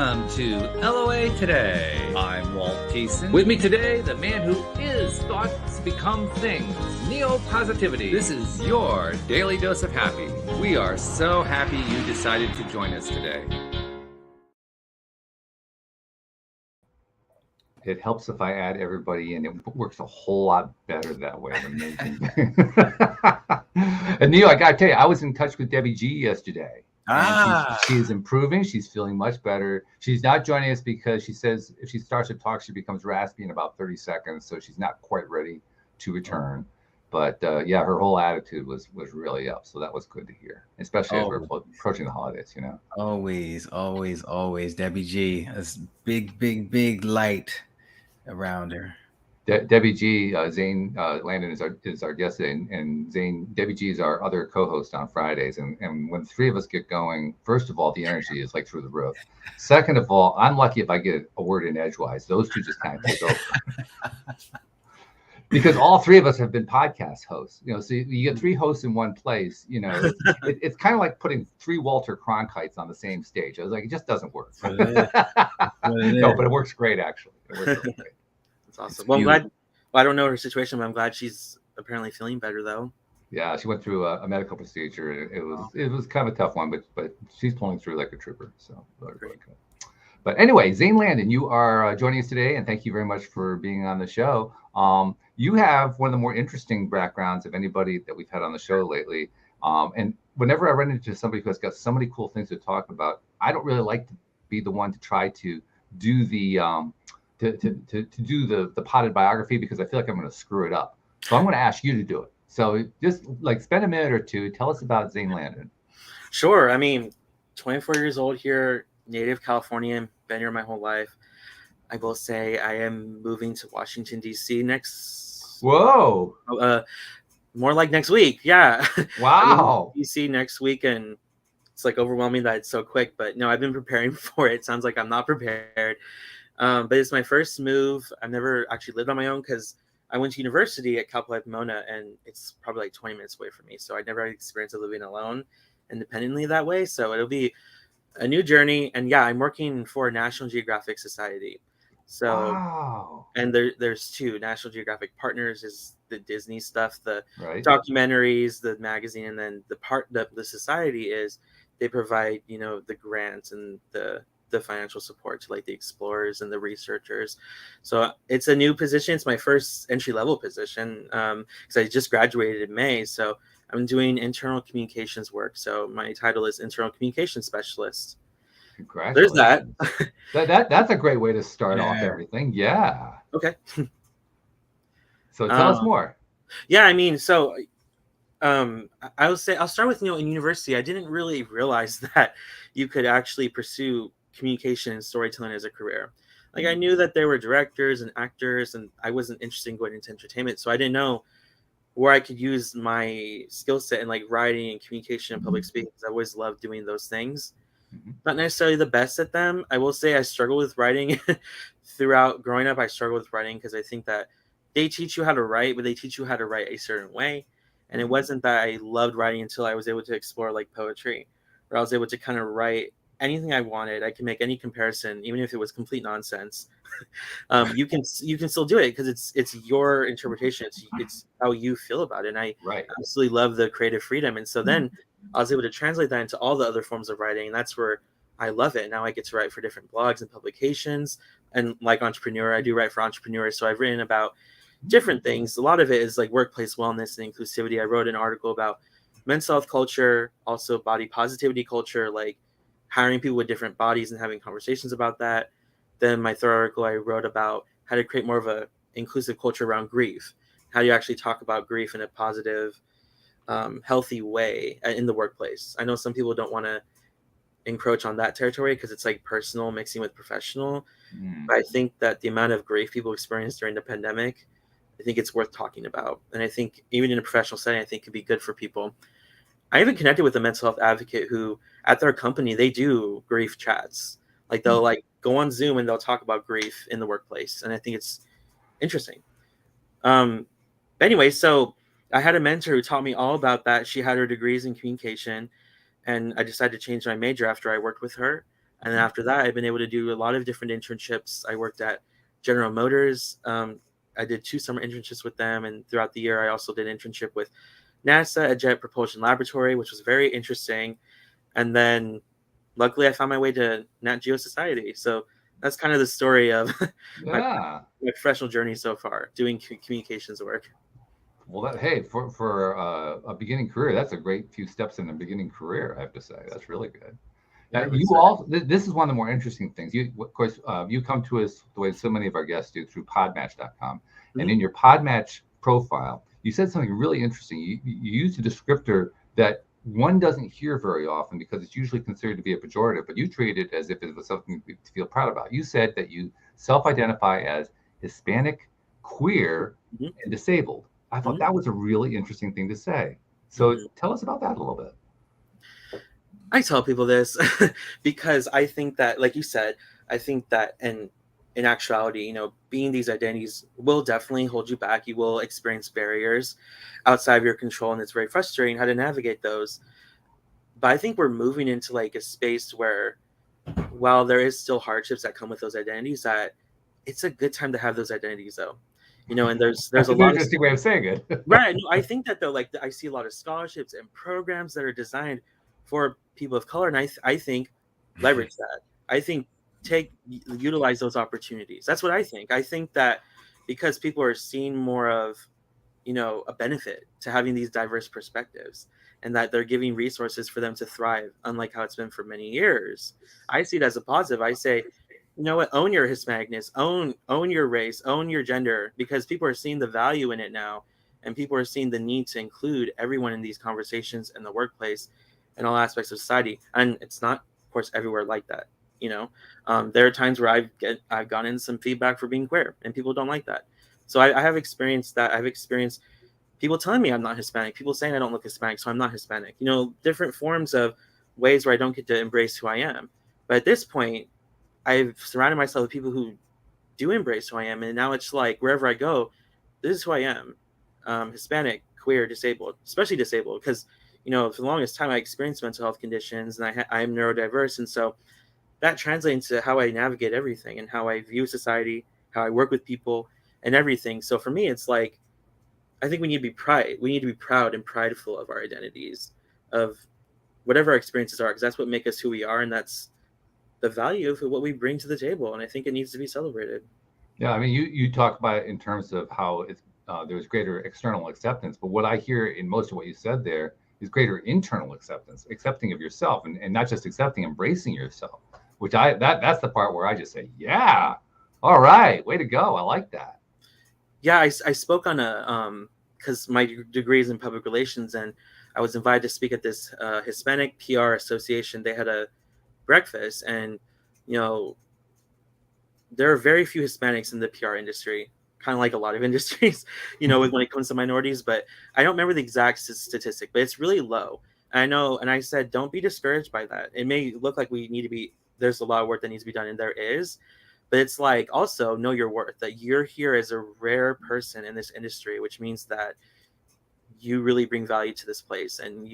Welcome to LOA Today. I'm Walt Thiessen. With me today, the man who is thoughts become things, Neo-Positivity. This is your daily dose of happy. We are so happy you decided to join us today. It helps if I add everybody in. It works a whole lot better that way. Amazing. And Neil, I got to tell you, I was in touch with Debbie G yesterday. She's improving. She's feeling much better. She's not joining us because she says if she starts to talk, she becomes raspy in about 30 seconds. So she's not quite ready to return. But yeah, her whole attitude was really up. So that was good to hear, especially as we're approaching the holidays, you know. Always. Debbie G, that's big light around her. Debbie G, Zane, Landin is our guest today, and Zane, Debbie G is our other co-host on Fridays. And when the three of us get going, first of all, the energy is like through the roof. Second of all, I'm lucky if I get a word in edgewise. Those two just kind of take over. Because all three of us have been podcast hosts, you know, so you get three hosts in one place, you know, it's kind of like putting three Walter Cronkites on the same stage. I was like, it just doesn't work. No, but it works great, actually. It works really great. That's awesome. Well, I'm glad. Well, I don't know her situation, but I'm glad she's apparently feeling better, though. Yeah, she went through a medical procedure. It was kind of a tough one, but she's pulling through like a trooper. So really good. But anyway, Zane Landin, you are joining us today, and thank you very much for being on the show. You have one of the more interesting backgrounds of anybody that we've had on the show lately. And whenever I run into somebody who has got so many cool things to talk about, I don't really like to be the one to try to do the to do the potted biography because I feel like I'm going to screw it up. So I'm going to ask you to do it. So just like spend a minute or two, tell us about Zane Landin. Sure. I mean, 24 years old here, native Californian, been here my whole life. I will say I am moving to Washington, D.C. next. Whoa. More like next week. Yeah. Wow. D.C. next week, and it's like overwhelming that it's so quick. But no, I've been preparing for it. It sounds like I'm not prepared. But it's my first move. I've never actually lived on my own because I went to university at Cal Poly Pomona, and it's probably like 20 minutes away from me. So I never had experience of living alone independently that way. So it'll be a new journey. And yeah, I'm working for National Geographic Society. So, wow. And there's two National Geographic partners is the Disney stuff, the documentaries, the magazine, and then the society is they provide, you know, the grants and the financial support to like the explorers and the researchers. So it's a new position. It's my first entry-level position because I just graduated in May. So I'm doing internal communications work. So my title is Internal Communications Specialist. Congratulations. There's that. That's a great way to start off everything. Yeah. Okay. So tell us more. Yeah, I mean, so I'll start with, you know, in university, I didn't really realize that you could actually pursue communication and storytelling as a career. Like I knew that there were directors and actors, and I wasn't interested in going into entertainment, so I didn't know where I could use my skill set in like writing and communication and public speaking, because I always loved doing those things. Not necessarily the best at them. I will say I struggled with writing throughout growing up. I struggled with writing because I think that they teach you how to write, but they teach you how to write a certain way. And it wasn't that I loved writing until I was able to explore like poetry, where I was able to kind of write anything I wanted. I can make any comparison, even if it was complete nonsense. You can still do it because it's your interpretation. It's how you feel about it. And I absolutely love the creative freedom. And so then I was able to translate that into all the other forms of writing. And that's where I love it. Now I get to write for different blogs and publications. And like Entrepreneur, I do write for entrepreneurs. So I've written about different things. A lot of it is like workplace wellness and inclusivity. I wrote an article about mental health culture, also body positivity culture, like hiring people with different bodies and having conversations about that. Then my third article, I wrote about how to create more of a inclusive culture around grief. How do you actually talk about grief in a positive, healthy way in the workplace? I know some people don't want to encroach on that territory because it's like personal mixing with professional. But I think that the amount of grief people experienced during the pandemic, I think it's worth talking about. And I think even in a professional setting, I think it could be good for people. I even connected with a mental health advocate who at their company, they do grief chats. Like they'll like go on Zoom and they'll talk about grief in the workplace. And I think it's interesting. Anyway, so I had a mentor who taught me all about that. She had her degrees in communication, and I decided to change my major after I worked with her. And then after that, I've been able to do a lot of different internships. I worked at General Motors. I did 2 summer internships with them, and throughout the year, I also did an internship with NASA, a Jet Propulsion Laboratory, which was very interesting. And then, luckily, I found my way to Nat Geo Society. So that's kind of the story of my professional journey so far, doing communications work. Well, hey, for a beginning career, that's a great few steps in the beginning career, I have to say. That's really good. Now, this is one of the more interesting things. Of course, you come to us the way so many of our guests do, through podmatch.com. Mm-hmm. And in your Podmatch profile, you said something really interesting. You used a descriptor that one doesn't hear very often because it's usually considered to be a pejorative, but you treat it as if it was something to feel proud about. You said that you self-identify as Hispanic, queer, mm-hmm. and disabled. I thought mm-hmm. that was a really interesting thing to say. So mm-hmm. tell us about that a little bit. I tell people this because I think that, like you said, I think that in actuality, being these identities will definitely hold you back. You will experience barriers outside of your control, and it's very frustrating how to navigate those. But I think we're moving into like a space where, while there is still hardships that come with those identities, that it's a good time to have those identities, though. And there's a lot interesting way of saying it. Right. No, I think that, though, like I see a lot of scholarships and programs that are designed for people of color, and I think leverage that. I think utilize those opportunities. That's what I think. I think that because people are seeing more of, a benefit to having these diverse perspectives, and that they're giving resources for them to thrive, unlike how it's been for many years. I see it as a positive. I say, you know what, own your Hispanicness, own your race, own your gender, because people are seeing the value in it now, and people are seeing the need to include everyone in these conversations in the workplace and all aspects of society. And it's not, of course, everywhere like that. There are times where I've gotten some feedback for being queer, and people don't like that. So I have experienced that. I've experienced people telling me I'm not Hispanic, people saying I don't look Hispanic, so I'm not Hispanic. Different forms of ways where I don't get to embrace who I am. But at this point, I've surrounded myself with people who do embrace who I am, and now it's like wherever I go, this is who I am. Hispanic, queer, disabled, especially disabled, because for the longest time I experienced mental health conditions, and I'm neurodiverse, and so that translates to how I navigate everything and how I view society, how I work with people, and everything. So for me, it's like I think we need to be proud and prideful of our identities, of whatever our experiences are, because that's what makes us who we are, and that's the value of what we bring to the table, and I think it needs to be celebrated. Yeah, I mean, you talk about it in terms of how it's there's greater external acceptance, but what I hear in most of what you said there is greater internal acceptance, accepting of yourself, and not just accepting, embracing yourself. Which that's the part where I just say, yeah, all right, way to go, I like that. Yeah, I spoke on because my degree is in public relations, and I was invited to speak at this Hispanic PR association. They had a breakfast, and there are very few Hispanics in the PR industry, kind of like a lot of industries, when it comes to minorities. But I don't remember the exact statistic, but it's really low. I know, and I said, don't be discouraged by that. It may look like there's a lot of work that needs to be done, and there is, but it's like, also know your worth, that you're here as a rare person in this industry, which means that you really bring value to this place, and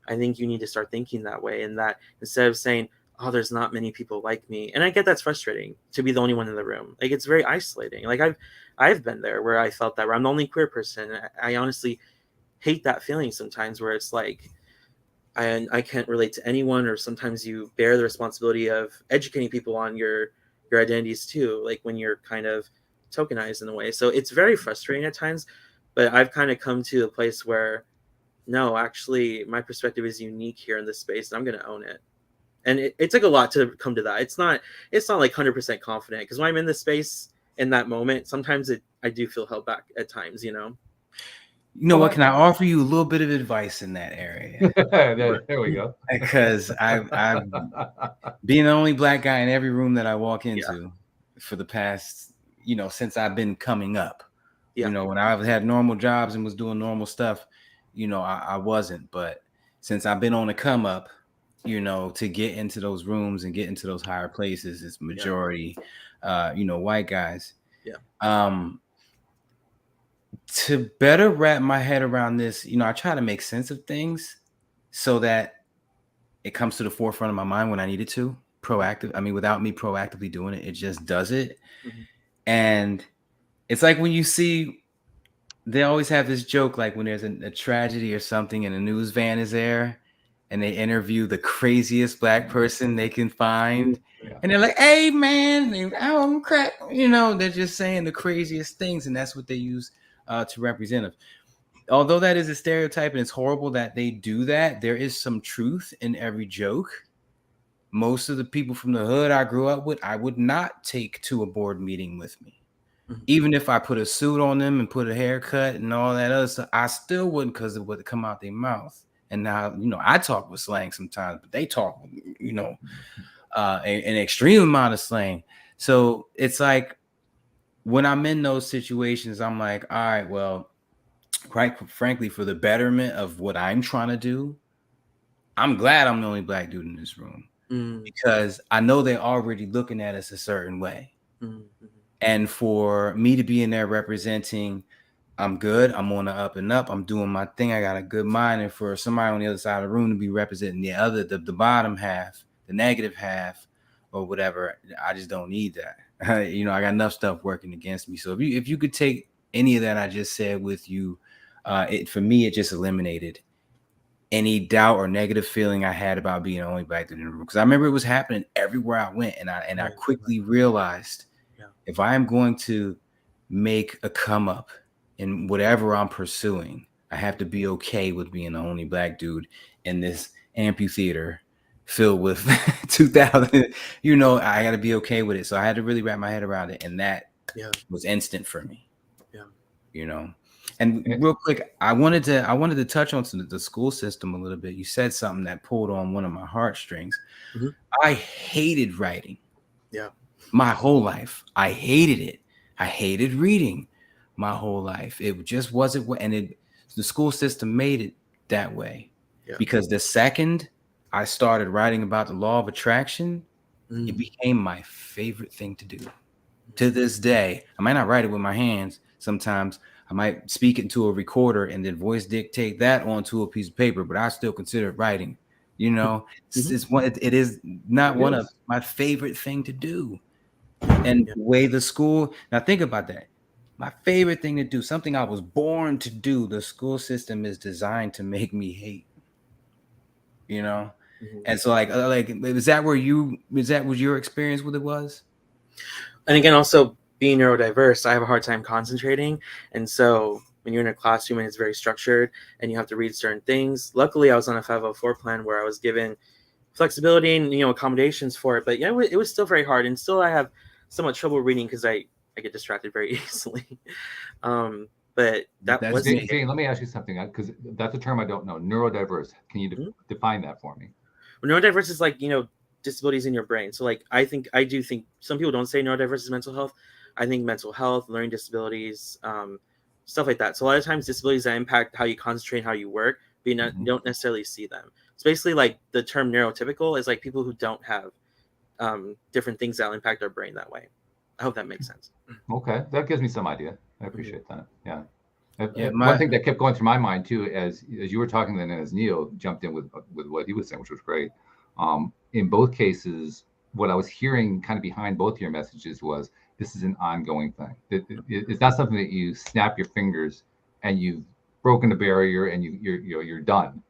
I think you need to start thinking that way, and that instead of saying, oh, there's not many people like me. And I get that's frustrating to be the only one in the room. Like, it's very isolating. Like I've been there where I felt that, where I'm the only queer person. I honestly hate that feeling sometimes, where it's like, I can't relate to anyone, or sometimes you bear the responsibility of educating people on your identities too, like when you're kind of tokenized in a way. So it's very frustrating at times, but I've kind of come to a place where, no, actually, my perspective is unique here in this space, and I'm going to own it. And it took a lot to come to that. It's not like 100% confident, because when I'm in this space in that moment, sometimes I do feel held back at times, What? Can I offer you a little bit of advice in that area? There we go. Because I've being the only Black guy in every room that I walk into for the past, since I've been coming up. When I had normal jobs and was doing normal stuff, I wasn't. But since I've been on the come up, to get into those rooms and get into those higher places, it's majority, white guys. Yeah. To better wrap my head around this, I try to make sense of things so that it comes to the forefront of my mind when I need it to. without me proactively doing it. It just does it. Mm-hmm. And it's like when you see, they always have this joke, like when there's a tragedy or something and a news van is there and they interview the craziest black person they can find. Yeah. And they're like, hey, man, I'm crack. They're just saying the craziest things. And that's what they use to represent them. Although that is a stereotype and it's horrible that they do that, there is some truth in every joke. Most of the people from the hood I grew up with, I would not take to a board meeting with me. Mm-hmm. Even if I put a suit on them and put a haircut and all that other stuff, I still wouldn't, because it would come out their mouth. And now, I talk with slang sometimes, but they talk, an extreme amount of slang. So it's like when I'm in those situations, I'm like, all right, well, quite frankly, for the betterment of what I'm trying to do, I'm glad I'm the only black dude in this room, because I know they're already looking at us a certain way. Mm-hmm. And for me to be in there representing, I'm good, I'm on the up and up, I'm doing my thing, I got a good mind. And for somebody on the other side of the room to be representing the bottom half, the negative half or whatever, I just don't need that. I got enough stuff working against me. So if you could take any of that I just said with you, for me, it just eliminated any doubt or negative feeling I had about being the only black dude in the room. Because I remember it was happening everywhere I went, and I quickly realized, if I am going to make a come up in whatever I'm pursuing, I have to be okay with being the only black dude in this amphitheater filled with 2,000. I got to be okay with it. So I had to really wrap my head around it, and that was instant for me. And real quick, I wanted to touch on the school system a little bit. You said something that pulled on one of my heartstrings. Mm-hmm. I hated writing. Yeah. My whole life. I hated it. I hated reading my whole life. It just wasn't, and the school system made it that way. Yeah. Because the second I started writing about the law of attraction, it became my favorite thing to do. To this day, I might not write it with my hands. Sometimes I might speak it into a recorder and then voice dictate that onto a piece of paper, but I still consider it writing. It is not one of my favorite thing to do. And the way the school, now think about that. My favorite thing to do, something I was born to do, the school system is designed to make me hate. And so like was that what your experience with it was? And again, also being neurodiverse, I have a hard time concentrating. And so when you're in a classroom and it's very structured and you have to read certain things, luckily I was on a 504 plan where I was given flexibility and accommodations for it. But yeah, it was still very hard, and still I have somewhat trouble reading because I get distracted very easily. But that's Zane, let me ask you something, because that's a term I don't know. Neurodiverse. Can you define that for me? Well, neurodiverse is like disabilities in your brain. So like I do think some people don't say neurodiverse is mental health. I think mental health, learning disabilities, stuff like that. So a lot of times disabilities that impact how you concentrate, how you work, but you don't necessarily see them. It's basically like the term neurotypical is like people who don't have different things that impact our brain that way. I hope that makes sense. Okay, that gives me some idea. I appreciate that. Yeah. One thing that kept going through my mind too, as you were talking, then as Neil jumped in with what he was saying, which was great. In both cases, what I was hearing kind of behind both your messages was, this is an ongoing thing. It's not something that you snap your fingers and you've broken the barrier and you're done,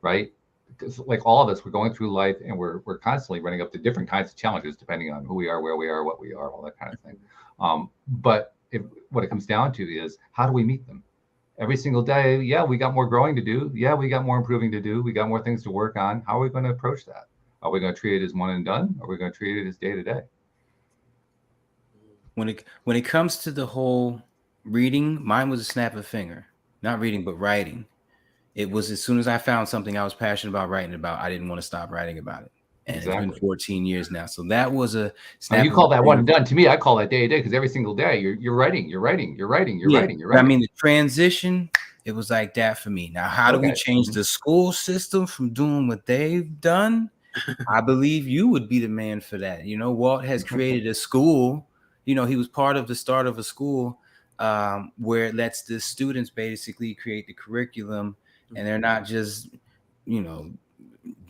right? Because like all of us, we're going through life and we're constantly running up to different kinds of challenges depending on who we are, where we are, what we are, all that kind of thing. But what it comes down to is, how do we meet them? Every single day, yeah, we got more growing to do. Yeah, we got more improving to do. We got more things to work on. How are we going to approach that? Are we going to treat it as one and done? Or are we going to treat it as day to day? When it comes to the whole reading, mine was a snap of a finger. Not reading, but writing. It was as soon as I found something I was passionate about writing about, I didn't want to stop writing about it. And It's been 14 years now. So that was a snap. You call that one and done. To me, I call that day to day, because every single day you're writing. I mean, the transition, it was like that for me. Now, how do we change the school system from doing what they've done? I believe you would be the man for that. Walt has created a school. He was part of the start of a school where it lets the students basically create the curriculum, and they're not just,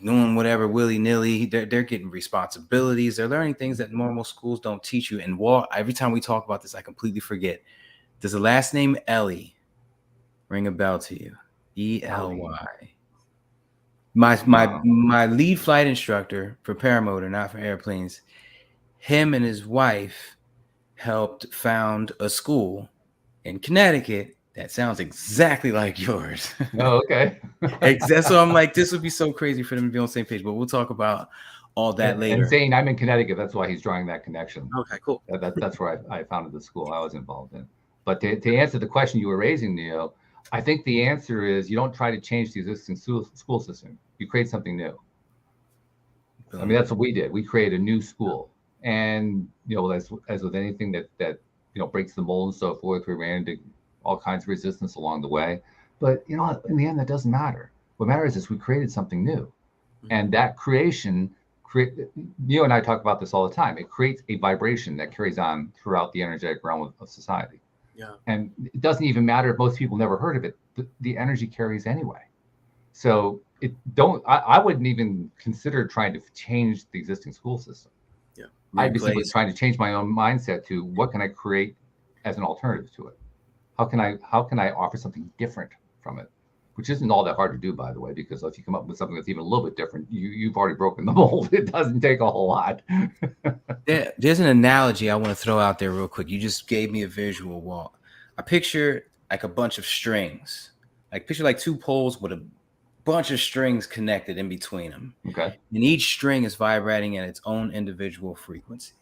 doing whatever willy-nilly. They're getting responsibilities. They're learning things that normal schools don't teach you. And Walt, every time we talk about this, I completely forget. Does the last name Ellie ring a bell to you? E-L-Y. My lead flight instructor for paramotor, not for airplanes, him and his wife helped found a school in Connecticut that sounds exactly like yours. Oh, okay. So I'm like, this would be so crazy for them to be on the same page, but we'll talk about all that later. And Zane, I'm in Connecticut. That's why he's drawing that connection. Okay, cool. That's where I founded the school I was involved in. But to answer the question you were raising, Neo, I think the answer is you don't try to change the existing school system. You create something new. I mean, that's what we did. We created a new school. And, as with anything that breaks the mold and so forth, we ran into all kinds of resistance along the way. But, in the end, that doesn't matter. What matters is we created something new. Mm-hmm. And that creation, Neo and I talk about this all the time. It creates a vibration that carries on throughout the energetic realm of society. Yeah. And it doesn't even matter if most people never heard of it. The energy carries anyway. So I wouldn't even consider trying to change the existing school system. Yeah. I'd be simply trying to change my own mindset to what can I create as an alternative to it? How can I offer something different from it? Which isn't all that hard to do, by the way, because if you come up with something that's even a little bit different, you've already broken the mold. It doesn't take a whole lot. There's an analogy I want to throw out there real quick. You just gave me a visual, Walt. I picture like a bunch of strings. Like picture like two poles with a bunch of strings connected in between them. Okay. And each string is vibrating at its own individual frequency.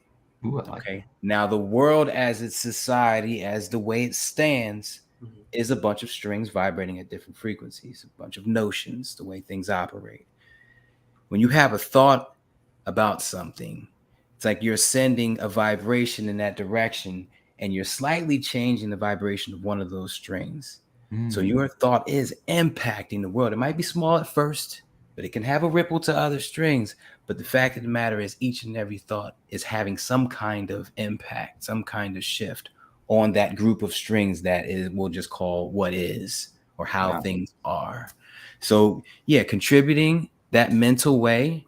Ooh, I like okay. Now the world as its society, as the way it stands, is a bunch of strings vibrating at different frequencies, a bunch of notions, the way things operate. When you have a thought about something, it's like you're sending a vibration in that direction and you're slightly changing the vibration of one of those strings. So your thought is impacting the world. It might be small at first, but it can have a ripple to other strings. But the fact of the matter is each and every thought is having some kind of impact, some kind of shift on that group of strings that we'll just call what is or how things are. So contributing that mental way,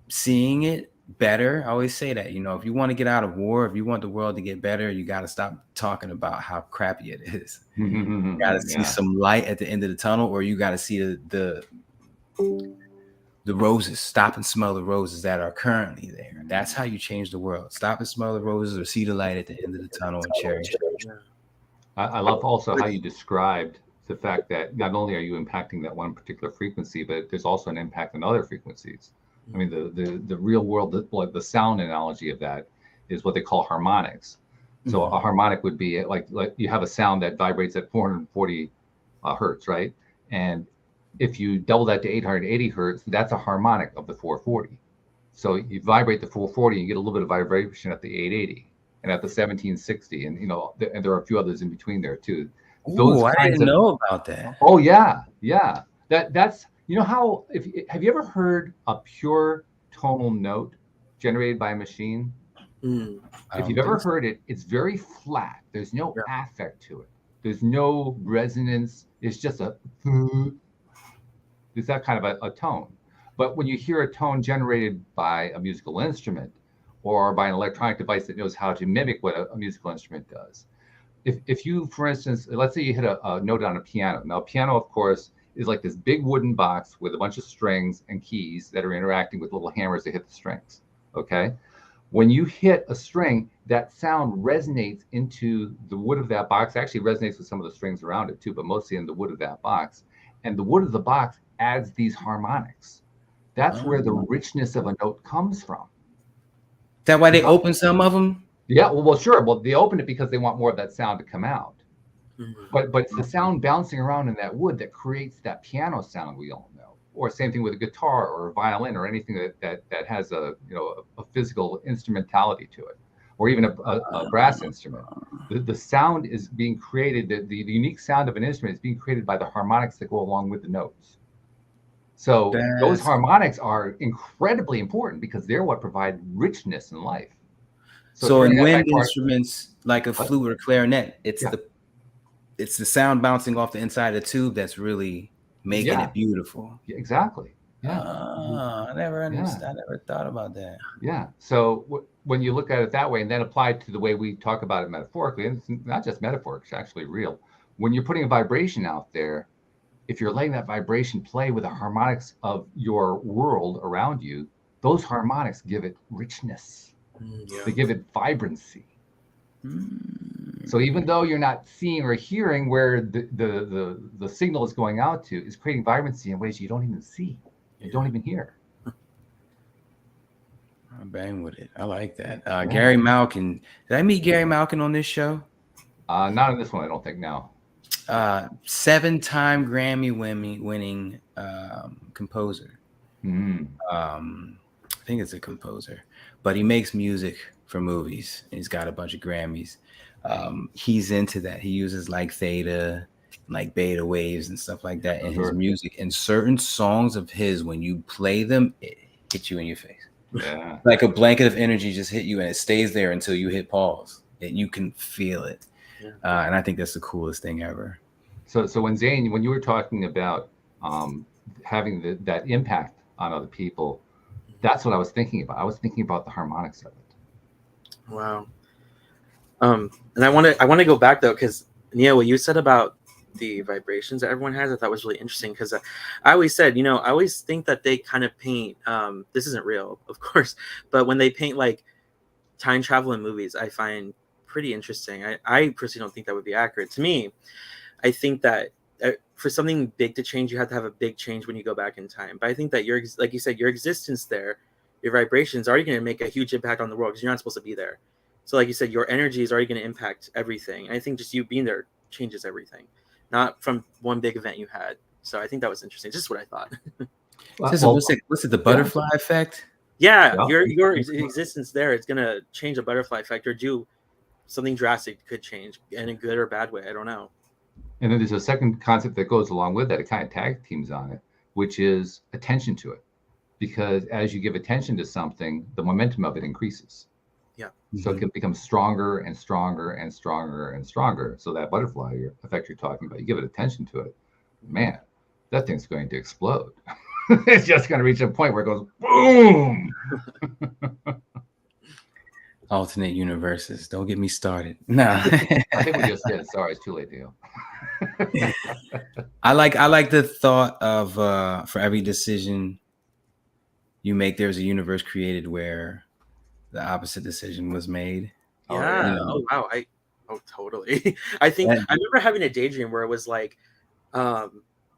seeing it better. I always say that, if you want to get out of war, if you want the world to get better, you got to stop talking about how crappy it is. You got to see some light at the end of the tunnel, or you got to see the roses. Stop and smell the roses that are currently there. That's how you change the world. Stop and smell the roses, or see the light at the end of the tunnel and cherish it. I love also how you described the fact that not only are you impacting that one particular frequency, but there's also an impact on other frequencies. I mean, the real world, the sound analogy of that is what they call harmonics. So a harmonic would be like you have a sound that vibrates at 440 hertz, right? And if you double that to 880 hertz, that's a harmonic of the 440. So you vibrate the 440 and you get a little bit of vibration at the 880 and at the 1760, and and there are a few others in between there too. I didn't know about that. Oh yeah. That's how have you ever heard a pure tonal note generated by a machine? If you've ever heard it, it's very flat. There's no affect to it. There's no resonance. It's just it's that kind of a tone. But when you hear a tone generated by a musical instrument or by an electronic device that knows how to mimic what a musical instrument does, if you, for instance, let's say you hit a note on a piano. Now, a piano, of course, is like this big wooden box with a bunch of strings and keys that are interacting with little hammers that hit the strings. Okay. When you hit a string, that sound resonates into the wood of that box. Actually resonates with some of the strings around it too, but mostly in the wood of that box. And the wood of the box adds these harmonics. That's where the richness of a note comes from. Is that why they open some of them? Yeah, well, sure. Well, they open it because they want more of that sound to come out. But it's the sound bouncing around in that wood that creates that piano sound we all know. Or same thing with a guitar or a violin or anything that has a physical instrumentality to it, or even a brass instrument. The sound is being created. The unique sound of an instrument is being created by the harmonics that go along with the notes. So those harmonics are incredibly important because they're what provide richness in life. So in wind instruments like a flute or clarinet, it's the sound bouncing off the inside of the tube that's really making it beautiful. Yeah, exactly. Yeah. I never understood. I never thought about that. Yeah. So when you look at it that way, and then apply it to the way we talk about it metaphorically, and it's not just metaphor, it's actually real. When you're putting a vibration out there, if you're letting that vibration play with the harmonics of your world around you, those harmonics give it richness. They give it vibrancy. So even though you're not seeing or hearing where the signal is going out to, is creating vibrancy in ways you don't even see, you don't even hear. I bang with it. I like that. Gary Malkin. Did I meet Gary Malkin on this show? Not on this one, I don't think. No. 7-time Grammy winning composer. I think it's a composer, but he makes music for movies. And he's got a bunch of Grammys. He's into that. He uses like theta, like beta waves and stuff like that in his music. And certain songs of his, when you play them, it hits you in your face. Yeah. Like a blanket of energy just hit you, and it stays there until you hit pause. And you can feel it. Yeah. And I think that's the coolest thing ever. So when Zane, when you were talking about having that impact on other people, that's what I was thinking about. I was thinking about the harmonics of it. Wow. And I want to go back though, because Neil, what you said about the vibrations that everyone has, I thought was really interesting, because I always said, I always think that they kind of paint, this isn't real, of course, but when they paint like time travel in movies, I find pretty interesting. I personally don't think that would be accurate. To me, I think that for something big to change, you have to have a big change when you go back in time. But I think that like you said, your existence there, your vibrations are already going to make a huge impact on the world, because you're not supposed to be there. So like you said, your energy is already going to impact everything. And I think just you being there changes everything, not from one big event you had. So I think that was interesting. Just what I thought. What's it, the butterfly effect? Yeah, your existence there is going to change the butterfly effect, or do something drastic could change in a good or bad way. I don't know. And then there's a second concept that goes along with that. It kind of tag teams on it, which is attention to it. Because as you give attention to something, the momentum of it increases. Yeah. So it can become stronger and stronger and stronger and stronger. So that butterfly effect you're talking about, you give it attention to it, man, that thing's going to explode. It's just going to reach a point where it goes boom. Alternate universes. Don't get me started. No. I think we just did. Sorry, it's too late, Neil. I like the thought of for every decision you make, there's a universe created where the opposite decision was made. Yeah. Oh wow. Totally. I think I remember having a daydream where it was like, I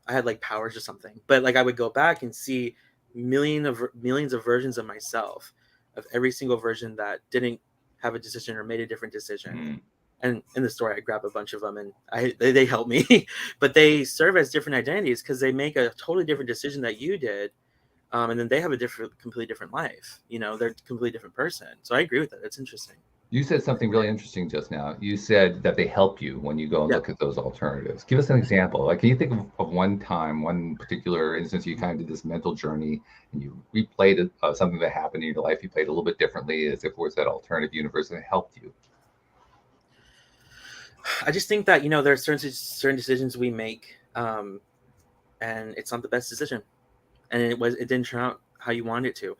had like powers or something, but like I would go back and see millions of versions of myself, of every single version that didn't have a decision or made a different decision. And in the story, I grab a bunch of them, and they help me, but they serve as different identities because they make a totally different decision that you did. And then they have a completely different life. They're a completely different person. So I agree with that. It's interesting. You said something really interesting just now. You said that they help you when you go and look at those alternatives. Give us an example. Like, can you think of one time, one particular instance you kind of did this mental journey and you replayed something that happened in your life, you played a little bit differently as if it was that alternative universe that helped you? I just think that, there are certain decisions we make, and it's not the best decision. And it didn't turn out how you wanted it to.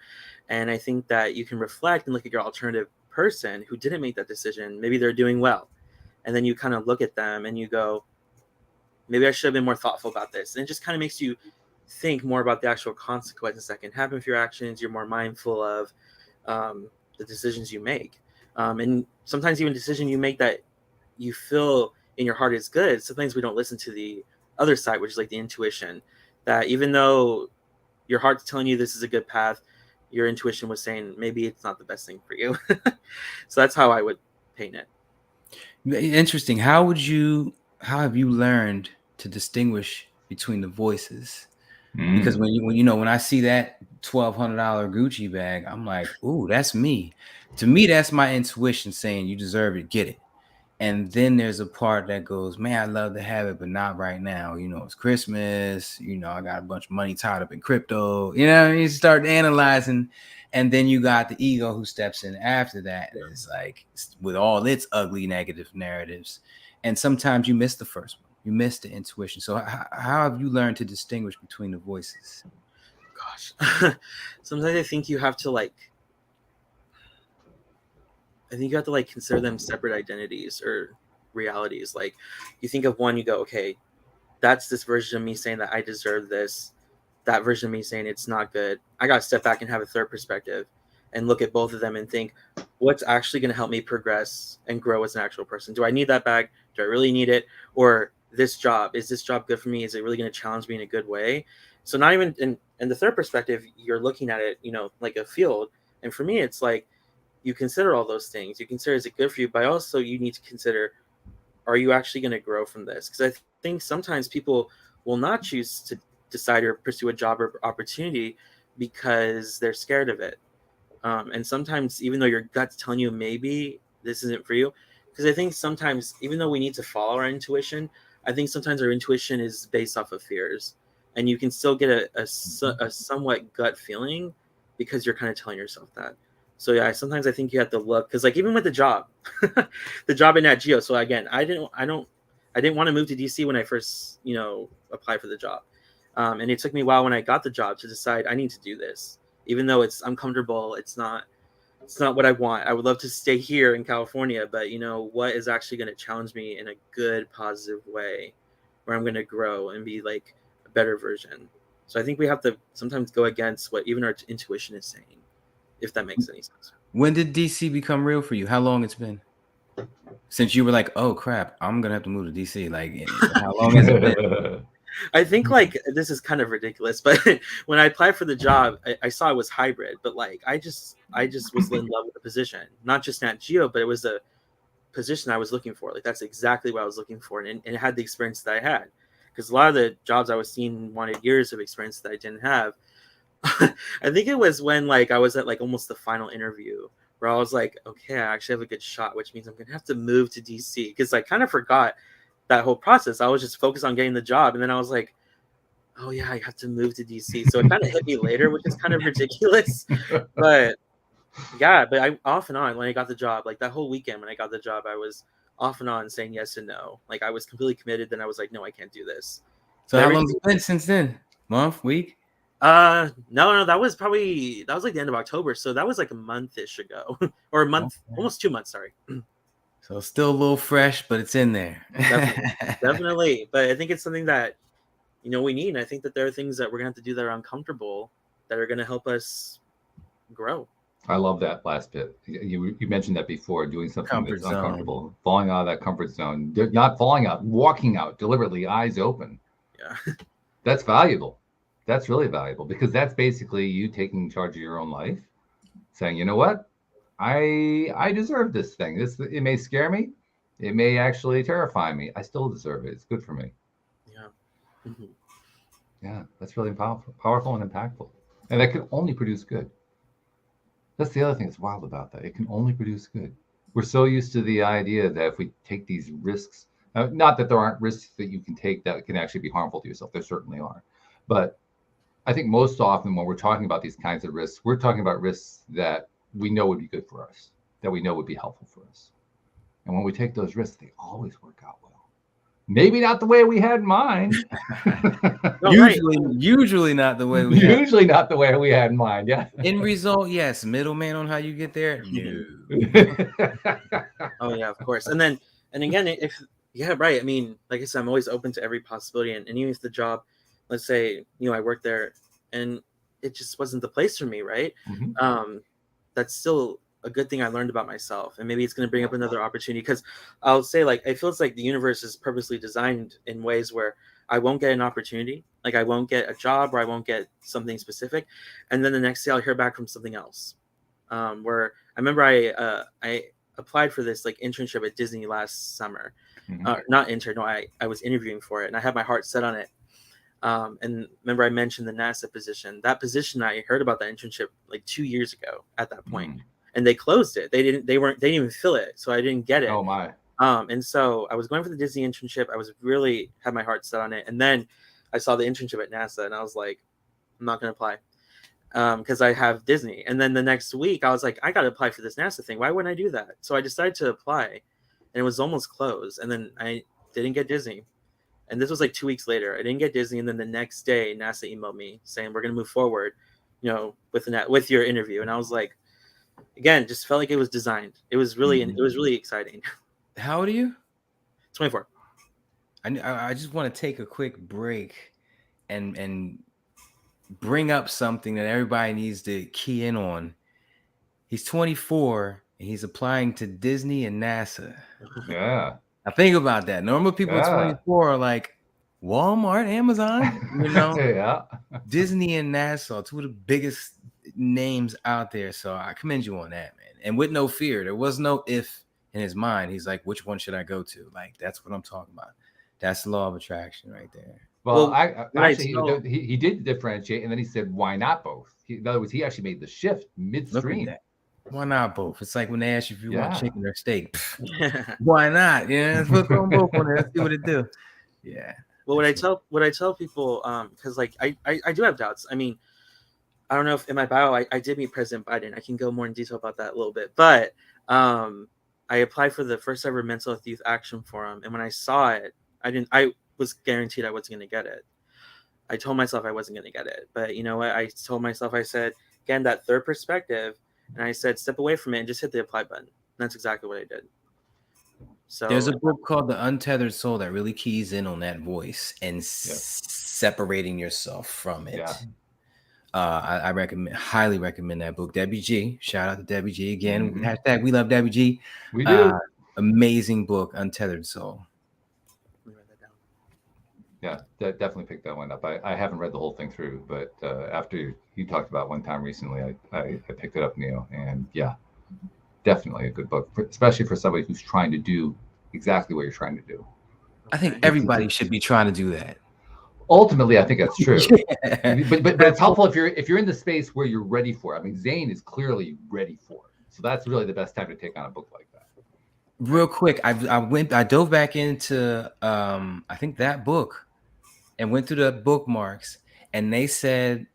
And I think that you can reflect and look at your alternative person who didn't make that decision. Maybe they're doing well. And then you kind of look at them and you go, maybe I should have been more thoughtful about this. And it just kind of makes you think more about the actual consequences that can happen with your actions. You're more mindful of the decisions you make. And sometimes even a decision you make that you feel in your heart is good, sometimes we don't listen to the other side, which is like the intuition, that even though your heart's telling you this is a good path, your intuition was saying maybe it's not the best thing for you. So that's how I would paint it. Interesting. How have you learned to distinguish between the voices? Because when I see that $1,200 Gucci bag, I'm like, ooh, that's me. To me, that's my intuition saying you deserve it, get it. And then there's a part that goes, man, I'd love to have it, but not right now. It's Christmas. I got a bunch of money tied up in crypto. You start analyzing. And then you got the ego who steps in after that. It's like, with all its ugly negative narratives. And sometimes you miss the first one. You miss the intuition. So how have you learned to distinguish between the voices? gosh. Sometimes I think you have to like consider them separate identities or realities. Like you think of one, you go, okay, that's this version of me saying that I deserve this. That version of me saying it's not good. I got to step back and have a third perspective and look at both of them and think, what's actually going to help me progress and grow as an actual person? Do I need that bag? Do I really need it? Or is this job good for me? Is it really going to challenge me in a good way? So not even in the third perspective, you're looking at it, like a field. And for me, it's like, you consider all those things. You consider, is it good for you? But also you need to consider, are you actually going to grow from this? Because I think sometimes people will not choose to decide or pursue a job or opportunity because they're scared of it. And sometimes, even though your gut's telling you maybe this isn't for you, because I think sometimes, even though we need to follow our intuition, I think sometimes our intuition is based off of fears. And you can still get a somewhat gut feeling because you're kind of telling yourself that. So yeah, sometimes I think you have to look, because like even with the job, the job in Nat Geo. So again, I didn't want to move to DC when I first applied for the job, and it took me a while when I got the job to decide I need to do this, even though it's uncomfortable. It's not what I want. I would love to stay here in California, but what is actually going to challenge me in a good, positive way, where I'm going to grow and be like a better version. So I think we have to sometimes go against what even our intuition is saying, if that makes any sense. When did DC become real for you? How long it's been since you were like, oh crap, I'm gonna have to move to DC? Like, how long has it been? I think like this is kind of ridiculous, but when I applied for the job, I saw it was hybrid, but like I just was in love with the position, not just Nat Geo, but it was a position I was looking for. Like that's exactly what I was looking for, and it had the experience that I had, because a lot of the jobs I was seeing wanted years of experience that I didn't have. I think it was when like I was at like almost the final interview where I was like, okay, I actually have a good shot, which means I'm gonna have to move to DC, because I kind of forgot that whole process. I was just focused on getting the job, and then I was like, oh yeah, I have to move to DC. So it kind of hit me later, which is kind of ridiculous. But yeah, but I off and on when I got the job, like that whole weekend when I got the job, I was off and on saying yes and no. Like I was completely committed, then I was like, no, I can't do this. So how long has it been since then? Month, week? No, that was like the end of October, so that was like a month-ish ago, or a month, almost 2 months. Sorry. So still a little fresh, but it's in there. Definitely. But I think it's something that we need. And I think that there are things that we're gonna have to do that are uncomfortable that are gonna help us grow. I love that last bit. You mentioned that before, doing something that's uncomfortable, falling out of that comfort zone, not falling out, walking out deliberately, eyes open. Yeah. That's valuable. That's really valuable, because that's basically you taking charge of your own life, saying, you know what, I deserve this thing. It may scare me, it may actually terrify me. I still deserve it. It's good for me. Yeah. Mm-hmm. Yeah, that's really powerful and impactful, and that can only produce good. That's the other thing that's wild about that. It can only produce good. We're so used to the idea that if we take these risks, not that there aren't risks that you can take that can actually be harmful to yourself. There certainly are, but I think most often when we're talking about these kinds of risks, we're talking about risks that we know would be good for us, that we know would be helpful for us. And when we take those risks, they always work out well. Maybe not the way we had in mind. Usually not the way not the way we had in mind. Yeah. In result, yes. Middleman on how you get there. No. Oh yeah, of course. And again, right. I mean, like I said, I'm always open to every possibility, and even if the job, let's say, I worked there and it just wasn't the place for me, right? Mm-hmm. That's still a good thing I learned about myself. And maybe it's going to bring up another opportunity, because I'll say, like, it feels like the universe is purposely designed in ways where I won't get an opportunity. Like I won't get a job, or I won't get something specific. And then the next day I'll hear back from something else. Where I remember I applied for this like internship at Disney last summer. Mm-hmm. I was interviewing for it, and I had my heart set on it. And remember I mentioned the NASA position. That position, I heard about that internship like 2 years ago at that point. And they closed it. They didn't even fill it. So I didn't get it. Oh my. And so I was going for the Disney internship. I was really had my heart set on it. And then I saw the internship at NASA, and I was like, I'm not going to apply. Because I have Disney. And then the next week I was like, I got to apply for this NASA thing. Why wouldn't I do that? So I decided to apply, and it was almost closed. And then I didn't get Disney. And this was like 2 weeks later. I didn't get Disney, and then the next day, NASA emailed me saying we're gonna move forward, with your interview. And I was like, again, just felt like it was designed. It was really exciting. How old are you? 24. I just want to take a quick break and bring up something that everybody needs to key in on. He's 24 and he's applying to Disney and NASA. Yeah. Now think about that. Normal people at 24 are like Walmart, Amazon, Yeah. Disney and NASA are two of the biggest names out there. So I commend you on that, man. And with no fear, there was no if in his mind. He's like, which one should I go to? Like, that's what I'm talking about. That's the law of attraction right there. Well, he did differentiate, and then he said, "Why not both?" In other words, he actually made the shift midstream. Why not both? It's like when they ask you if you want chicken or steak. Why not? Yeah, let's put them both on there. Let's see what it do. Yeah. Well, what I tell people, because like I do have doubts. I mean, I don't know if in my bio I did meet President Biden. I can go more in detail about that a little bit, but I applied for the first ever Mental Health Youth Action Forum, and when I saw it, I was guaranteed I wasn't going to get it. I told myself I wasn't going to get it, but you know what? I told myself, I said, again, that third perspective, and I said, step away from it and just hit the apply button. And that's exactly what I did. So there's a book called The Untethered Soul that really keys in on that voice and separating yourself from it. Yeah. I highly recommend that book. Debbie G. Shout out to Debbie G again. Hashtag we love Debbie G. We do. Amazing book, Untethered Soul. Yeah, definitely picked that one up. I haven't read the whole thing through, but after you talked about one time recently, I picked it up, Neo, and yeah, definitely a good book, especially for somebody who's trying to do exactly what you're trying to do. I think everybody should be trying to do that. Ultimately, I think that's true. but it's helpful if you're in the space where you're ready for it. I mean, Zane is clearly ready for it, so that's really the best time to take on a book like that. Real quick, I dove back into I think that book. And went through the bookmarks, and they said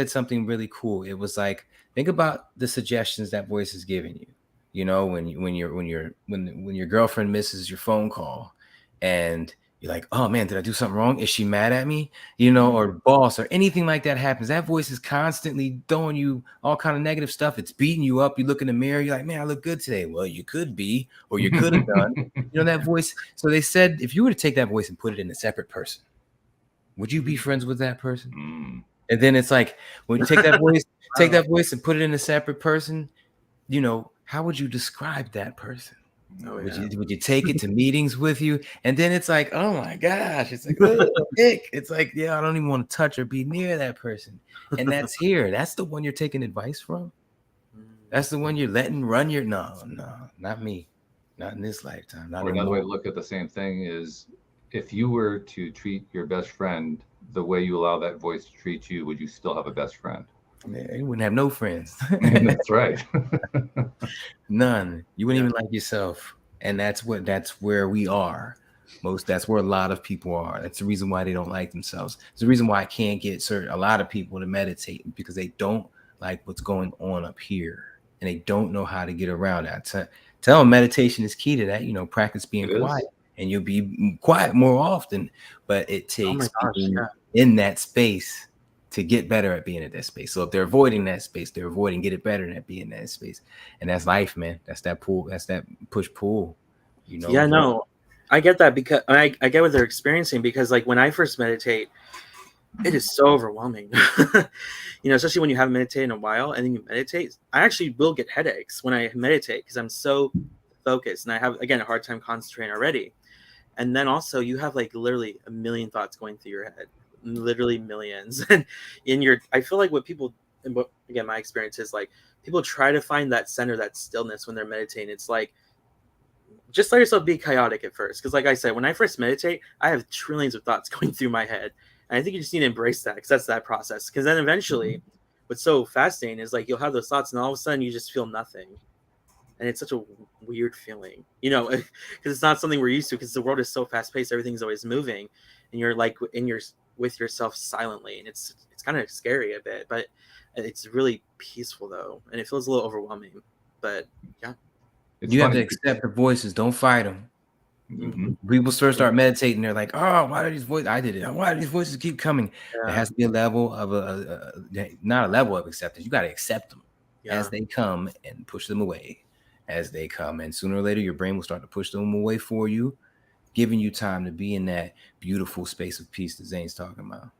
something really cool. It was like, think about the suggestions that voice is giving you. You know, when your girlfriend misses your phone call, and you're like, oh man, did I do something wrong? Is she mad at me? You know, or boss or anything like that happens. That voice is constantly throwing you all kind of negative stuff. It's beating you up. You look in the mirror, you're like, man, I look good today. Well, you could be, or you could have done. You know, that voice. So they said, if you were to take that voice and put it in a separate person, would you be friends with that person? And then it's like, when you take that voice and put it in a separate person, you know, how would you describe that person? Would you take it to meetings with you? And then it's like, oh my gosh, it's like, ick. It's like, yeah, I don't even want to touch or be near that person. And that's the one you're taking advice from. That's the one you're letting run your, no, not me. Not in this lifetime. Or another way to look at the same thing is, if you were to treat your best friend the way you allow that voice to treat you, would you still have a best friend? Yeah, you wouldn't have no friends. That's right. None. You wouldn't even like yourself. And that's where we are. That's where a lot of people are. That's the reason why they don't like themselves. It's the reason why I can't get a lot of people to meditate, because they don't like what's going on up here. And they don't know how to get around that. Tell them meditation is key to that. You know, practice being quiet. And you'll be quiet more often, but it takes in that space to get better at being in that space. So if they're avoiding that space, they're avoiding getting better at being in that space. And that's life, man. That's that pull. That's that push pull. You know. Yeah, no, I get that, because I get what they're experiencing, because like when I first meditate, it is so overwhelming. You know, especially when you haven't meditated in a while and then you meditate. I actually will get headaches when I meditate because I'm so focused, and I have, again, a hard time concentrating already. And then also you have like literally a million thoughts going through your head, literally millions. And I feel like what people, and what, again, my experience is like, people try to find that center, that stillness when they're meditating. It's like, just let yourself be chaotic at first. Because like I said, when I first meditate, I have trillions of thoughts going through my head. And I think you just need to embrace that, because that's that process. Because then eventually, what's so fascinating is like, you'll have those thoughts and all of a sudden you just feel nothing. And it's such a weird feeling, you know, because it's not something we're used to, because the world is so fast paced. Everything's always moving, and you're like with yourself silently. And it's kind of scary a bit, but it's really peaceful though. And it feels a little overwhelming, but yeah. You have to accept the voices. Don't fight them. People first start meditating, they're like, "Oh, why do these voices?" I did it. Why do these voices keep coming? There has to be a level of not a level of acceptance. You got to accept them as they come and push them away as they come. And sooner or later, your brain will start to push them away for you, giving you time to be in that beautiful space of peace that Zane's talking about.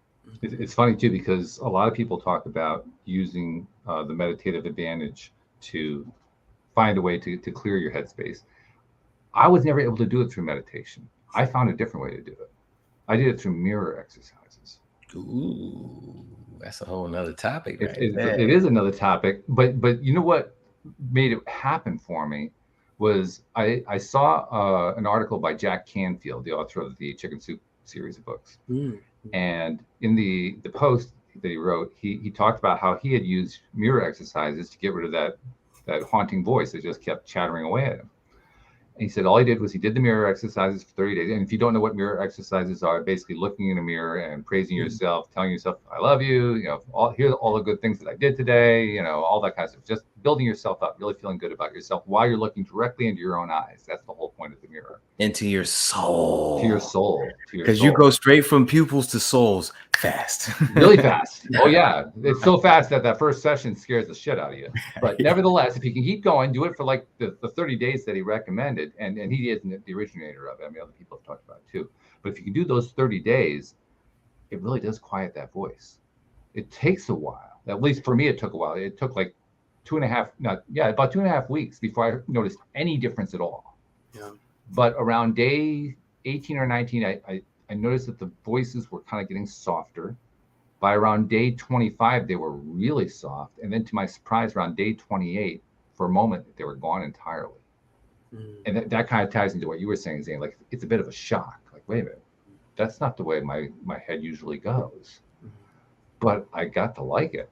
It's funny too, because a lot of people talk about using the meditative advantage to find a way to clear your headspace. I was never able to do it through meditation. I found a different way to do it. I did it through mirror exercises. Ooh, that's a whole nother topic. Right? It is another topic, but you know what made it happen for me was I saw an article by Jack Canfield, the author of the Chicken Soup series of books. And in the post that he wrote, he talked about how he had used mirror exercises to get rid of that haunting voice that just kept chattering away at him. And he said all he did was he did the mirror exercises for 30 days. And if you don't know what mirror exercises are, basically looking in a mirror and praising yourself, telling yourself, I love you, here's all the good things that I did today, all that kind of stuff. Just building yourself up, really feeling good about yourself while you're looking directly into your own eyes. That's the whole point of the mirror. Into your soul. To your soul. Because you go straight from pupils to souls fast. Really fast. Oh, yeah. It's so fast that first session scares the shit out of you. But nevertheless, if you can keep going, do it for like the 30 days that he recommended. And he isn't the originator of it. I mean, other people have talked about it too. But if you can do those 30 days, it really does quiet that voice. It takes a while. At least for me, it took a while. It took like about 2.5 weeks before I noticed any difference at all. Yeah. But around day 18 or 19, I noticed that the voices were kind of getting softer. By around day 25, they were really soft. And then to my surprise, around day 28, for a moment, they were gone entirely. And that kind of ties into what you were saying, Zane. Like, it's a bit of a shock. Like, wait a minute, that's not the way my head usually goes. But I got to like it.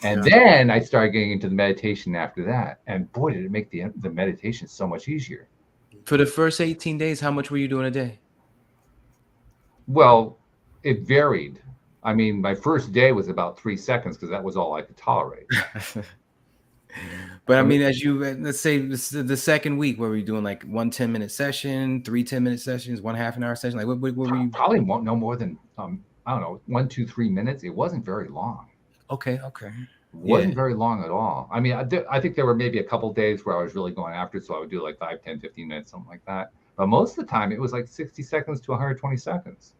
And then I started getting into the meditation after that. And boy, did it make the meditation so much easier. For the first 18 days, how much were you doing a day? Well, it varied. I mean, my first day was about 3 seconds because that was all I could tolerate. But I mean, as you, let's say the second week, where were you doing like 1 10-minute session, 3 10-minute sessions, 1 half-an-hour session? Like what were you? Probably no more than, I don't know, 1, 2, 3 minutes. It wasn't very long. Okay. It wasn't very long at all. I mean, I think there were maybe a couple days where I was really going after it. So I would do like 5, 10, 15 minutes, something like that. But most of the time it was like 60 seconds to 120 seconds.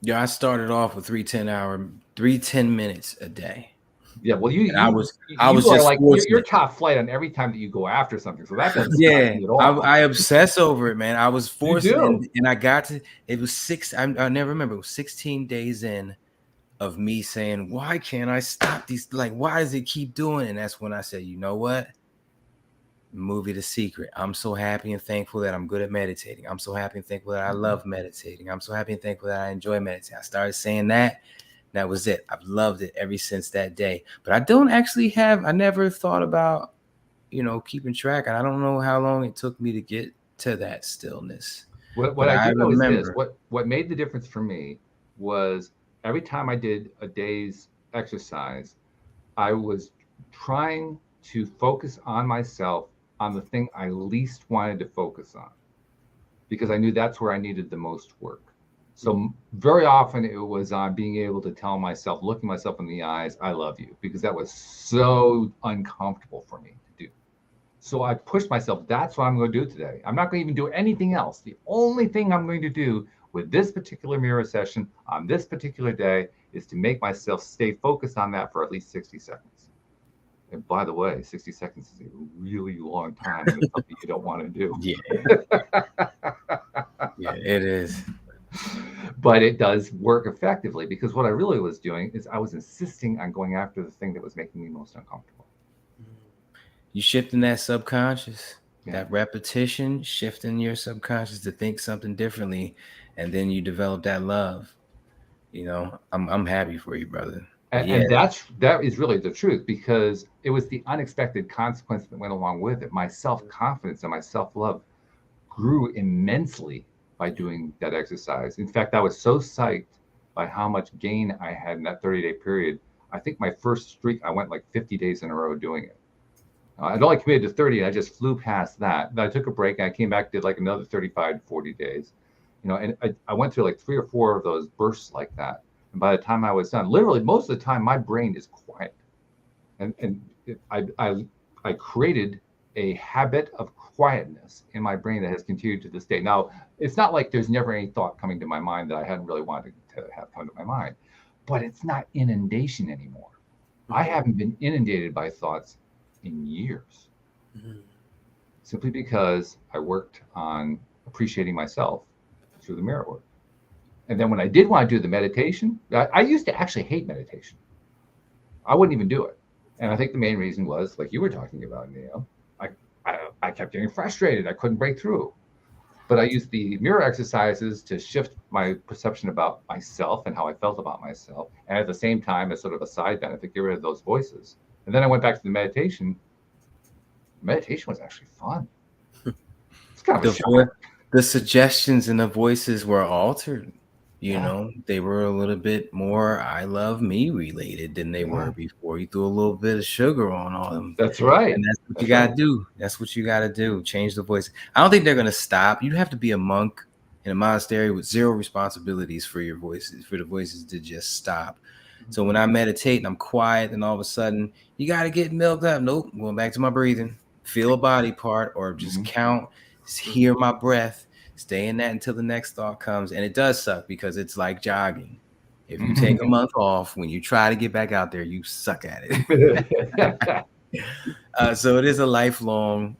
Yeah, I started off with 3 10 minutes a day. Yeah, well, I was just like you're top flight on every time that you go after something. So that doesn't me at all. I obsess over it, man. I was forced, and I got to. It was 6. I never remember. It was 16 days in of me saying, "Why can't I stop these? Like, why does it keep doing?" And that's when I said, "You know what? Movie The Secret. I'm so happy and thankful that I'm good at meditating. I'm so happy and thankful that I love meditating. I'm so happy and thankful that I enjoy meditating." I started saying that. That was it. I've loved it ever since that day. But I don't actually I never thought about, keeping track. And I don't know how long it took me to get to that stillness. What I do know is this. What made the difference for me was every time I did a day's exercise, I was trying to focus on myself, on the thing I least wanted to focus on, because I knew that's where I needed the most work. So very often it was on being able to tell myself, looking myself in the eyes, I love you, because that was so uncomfortable for me to do. So I pushed myself. That's what I'm going to do today. I'm not going to even do anything else. The only thing I'm going to do with this particular mirror session on this particular day is to make myself stay focused on that for at least 60 seconds. And by the way, 60 seconds is a really long time. And it's something you don't want to do. Yeah, it is. But it does work effectively, because what I really was doing is I was insisting on going after the thing that was making me most uncomfortable. You shifting that subconscious, that repetition, shifting your subconscious to think something differently, and then you develop that love. I'm happy for you, brother. And that is really the truth, because it was the unexpected consequence that went along with it. My self-confidence and my self-love grew immensely by doing that exercise. In fact, I was so psyched by how much gain I had in that 30-day period. I think my first streak, I went like 50 days in a row doing it. I'd only committed to 30, and I just flew past that. But I took a break, and I came back, did like another 35 to 40 days, and I went through like 3 or 4 of those bursts like that. And by the time I was done, literally most of the time, my brain is quiet. And I created a habit of quietness in my brain that has continued to this day. Now, it's not like there's never any thought coming to my mind that I hadn't really wanted to have come to my mind, but it's not inundation anymore. I haven't been inundated by thoughts in years, simply because I worked on appreciating myself through the mirror work. And then when I did want to do the meditation, I used to actually hate meditation. I wouldn't even do it. And I think the main reason was, like you were talking about, Neil, I kept getting frustrated. I couldn't break through. But I used the mirror exercises to shift my perception about myself and how I felt about myself. And at the same time, as sort of a side benefit, get rid of those voices. And then I went back to the meditation. Meditation was actually fun. It's kind of the suggestions and the voices were altered. You know, they were a little bit more I love me related than they were before. You threw a little bit of sugar on all of them. That's right. And that's what you got to do. That's what you got to do. Change the voice. I don't think they're going to stop. You have to be a monk in a monastery with 0 responsibilities for your voices, for the voices to just stop. So when I meditate and I'm quiet, and all of a sudden you got to get milked up. Nope. I'm going back to my breathing. Feel a body part, or just count, hear my breath. Stay in that until the next thought comes. And it does suck, because it's like jogging. If you take a month off, when you try to get back out there, you suck at it. So it is a lifelong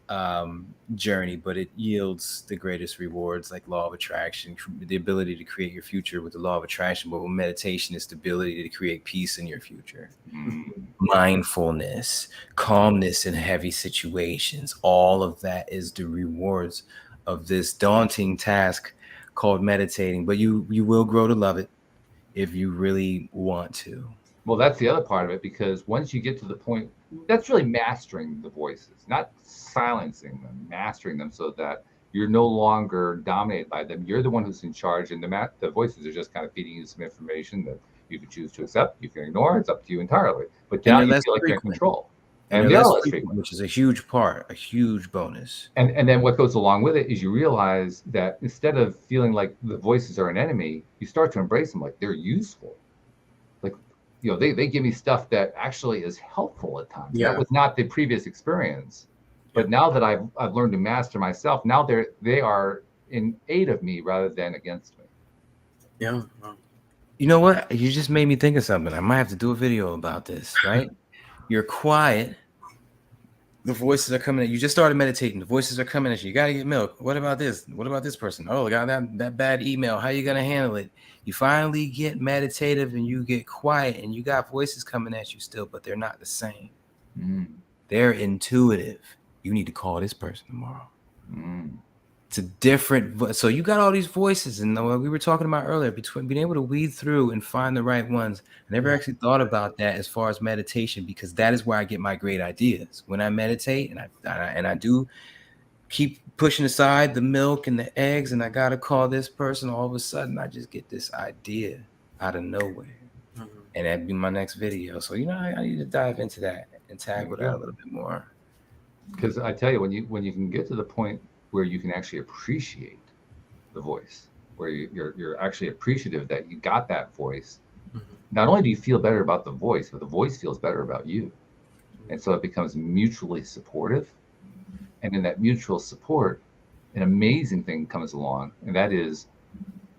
journey, but it yields the greatest rewards, like law of attraction, the ability to create your future with the law of attraction. But with meditation, it's the ability to create peace in your future. Mindfulness, calmness in heavy situations. All of that is the rewards of this daunting task called meditating, but you will grow to love it if you really want to. Well, that's the other part of it, because once you get to the point, that's really mastering the voices, not silencing them, mastering them so that you're no longer dominated by them. You're the one who's in charge, and the voices are just kind of feeding you some information that you can choose to accept, you can ignore. It's up to you entirely. But now you feel like you're in control. And they're less frequent, which is a huge part, a huge bonus. And then what goes along with it is you realize that instead of feeling like the voices are an enemy, you start to embrace them like they're useful. Like, they give me stuff that actually is helpful at times. That was not the previous experience. But now that I've learned to master myself, now they are in aid of me rather than against me. Yeah. You know what? You just made me think of something. I might have to do a video about this, right? You're quiet. The voices are coming at you. You just started meditating. The voices are coming at you. You got to get milk. What about this? What about this person? Oh, I got that bad email. How are you going to handle it? You finally get meditative and you get quiet, and you got voices coming at you still, but they're not the same. They're intuitive. You need to call this person tomorrow. It's a different. So you got all these voices, and we were talking about earlier, between being able to weed through and find the right ones. I never actually thought about that as far as meditation, because that is where I get my great ideas. When I meditate, and I do keep pushing aside the milk and the eggs, and I gotta call this person, all of a sudden I just get this idea out of nowhere, and that'd be my next video. So I need to dive into that and tackle that a little bit more. Because I tell you, when you can get to the point where you can actually appreciate the voice, where you're actually appreciative that you got that voice, not only do you feel better about the voice, but the voice feels better about you. And so it becomes mutually supportive. And in that mutual support, an amazing thing comes along, and that is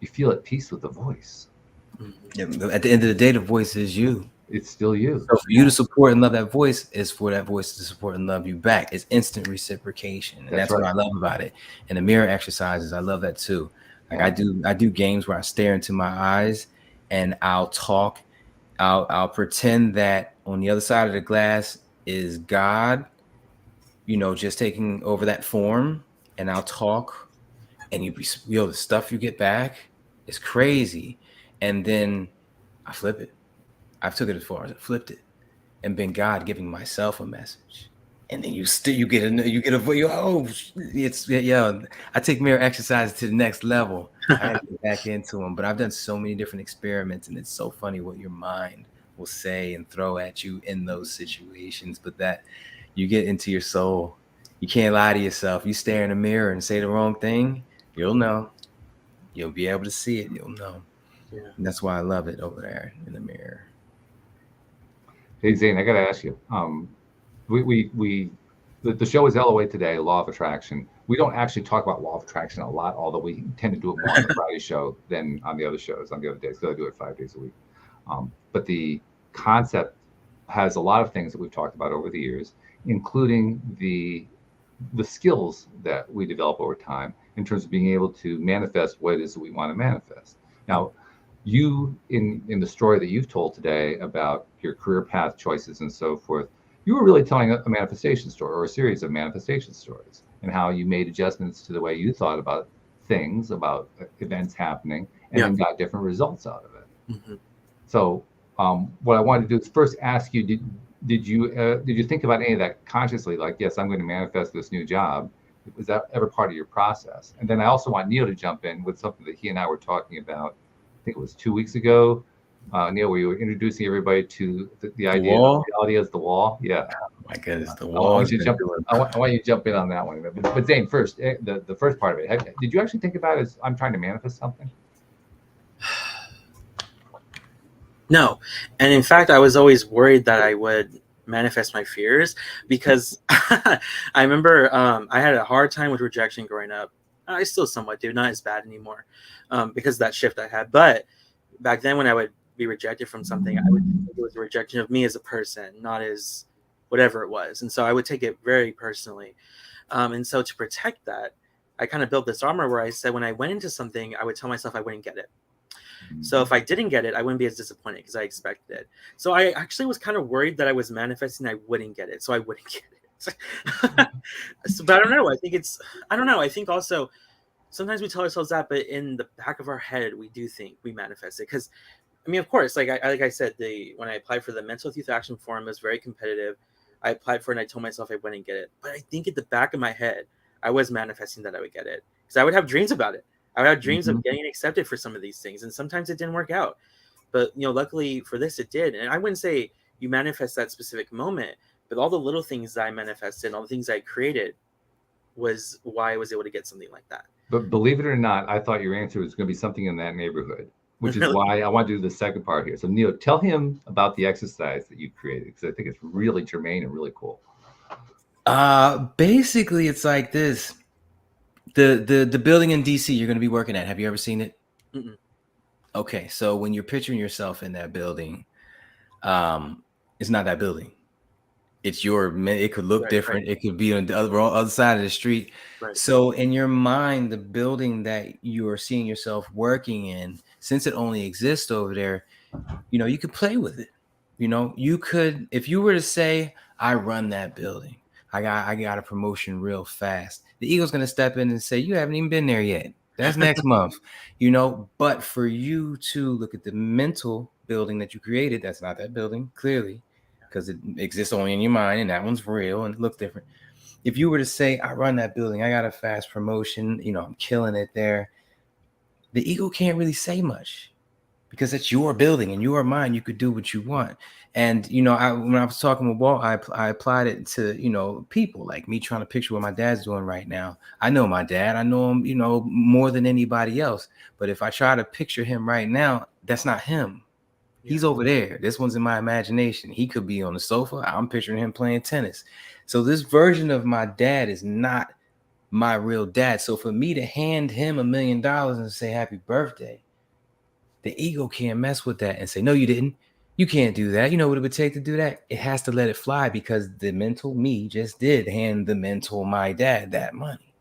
you feel at peace with the voice. At the end of the day, the voice is you. It's still you. So for you to support and love that voice is for that voice to support and love you back. It's instant reciprocation. And that's what I love about it. And the mirror exercises, I love that too. Like I do games where I stare into my eyes and I'll talk. I'll pretend that on the other side of the glass is God, just taking over that form, and I'll talk, and the stuff you get back is crazy. And then I flip it. I've took it as far as I flipped it, and been God giving myself a message. And then you get I take mirror exercises to the next level. I have to get back into them, but I've done so many different experiments, and it's so funny what your mind will say and throw at you in those situations. But that You get into your soul. You can't lie to yourself. You stare in the mirror and say the wrong thing, you'll know. You'll be able to see it. You'll know. Yeah. And that's why I love it over there in the mirror. Hey Zane, I got to ask you. The show is LOA today, Law of Attraction. We don't actually talk about Law of Attraction a lot, although we tend to do it more on the Friday show than on the other shows, on the other days, because I do it 5 days a week. But the concept has a lot of things that we've talked about over the years, including the skills that we develop over time in terms of being able to manifest what it is that we want to manifest. Now, you, in the story that you've told today about your career path choices and so forth, you were really telling a manifestation story, or a series of manifestation stories, and how you made adjustments to the way you thought about things, about events happening, and then got different results out of it. Mm-hmm. So what I wanted to do is first ask you, did you think about any of that consciously? Like, yes, I'm going to manifest this new job. Was that ever part of your process? And then I also want Neil to jump in with something that he and I were talking about. I think it was 2 weeks ago, Neil, where you were introducing everybody to the idea of reality as the wall. Yeah. Oh my goodness, the wall. I want you to jump in on that one. But Zane, first, the first part of it, did you actually think about it as I'm trying to manifest something? No. And in fact, I was always worried that I would manifest my fears, because I remember I had a hard time with rejection growing up. I still somewhat do, not as bad anymore, because of that shift I had. But back then, when I would be rejected from something, I would think it was a rejection of me as a person, not as whatever it was. And so I would take it very personally. And so to protect that, I kind of built this armor where I said when I went into something, I would tell myself I wouldn't get it. So if I didn't get it, I wouldn't be as disappointed because I expected it. So I actually was kind of worried that I was manifesting I wouldn't get it. So I wouldn't get it. But I don't know. I think also sometimes we tell ourselves that, but in the back of our head, we do think we manifest it. Because, I mean, of course, like I said, when I applied for the Mental Youth Action Forum, it was very competitive. I applied for it and I told myself I wouldn't get it. But I think at the back of my head, I was manifesting that I would get it. Because I would have dreams about it. I would have dreams of getting accepted for some of these things. And sometimes it didn't work out. But, luckily for this, it did. And I wouldn't say you manifest that specific moment, but all the little things that I manifested and all the things I created was why I was able to get something like that. But believe it or not, I thought your answer was going to be something in that neighborhood, which is why I want to do the second part here. So Neil, tell him about the exercise that you created, because I think it's really germane and really cool. Basically, it's like this. The building in DC you're going to be working at, have you ever seen it? Mm-mm. Okay, so when you're picturing yourself in that building, it's not that building. It's it could look different. Right. It could be on the other side of the street. Right. So in your mind, the building that you are seeing yourself working in, since it only exists over there, you could play with it. You could, if you were to say, I run that building, I got a promotion real fast, the Eagle's going to step in and say, you haven't even been there yet. That's next month, but for you to look at the mental building that you created, that's not that building, clearly, because it exists only in your mind, and that one's real and it looks different. If you were to say, I run that building, I got a fast promotion, I'm killing it there, the Eagle can't really say much because it's your building and your mind. You could do what you want. And, when I was talking with Walt, I applied it to, people like me trying to picture what my dad's doing right now. I know my dad. I know him, more than anybody else. But if I try to picture him right now, that's not him. Yeah. He's over there. This one's in my imagination. He could be on the sofa. I'm picturing him playing tennis. So this version of my dad is not my real dad. So for me to hand him $1 million and say happy birthday, the ego can't mess with that and say, no, you didn't. You can't do that. You know what it would take to do that? It has to let it fly, because the mental me just did hand the mental my dad that money,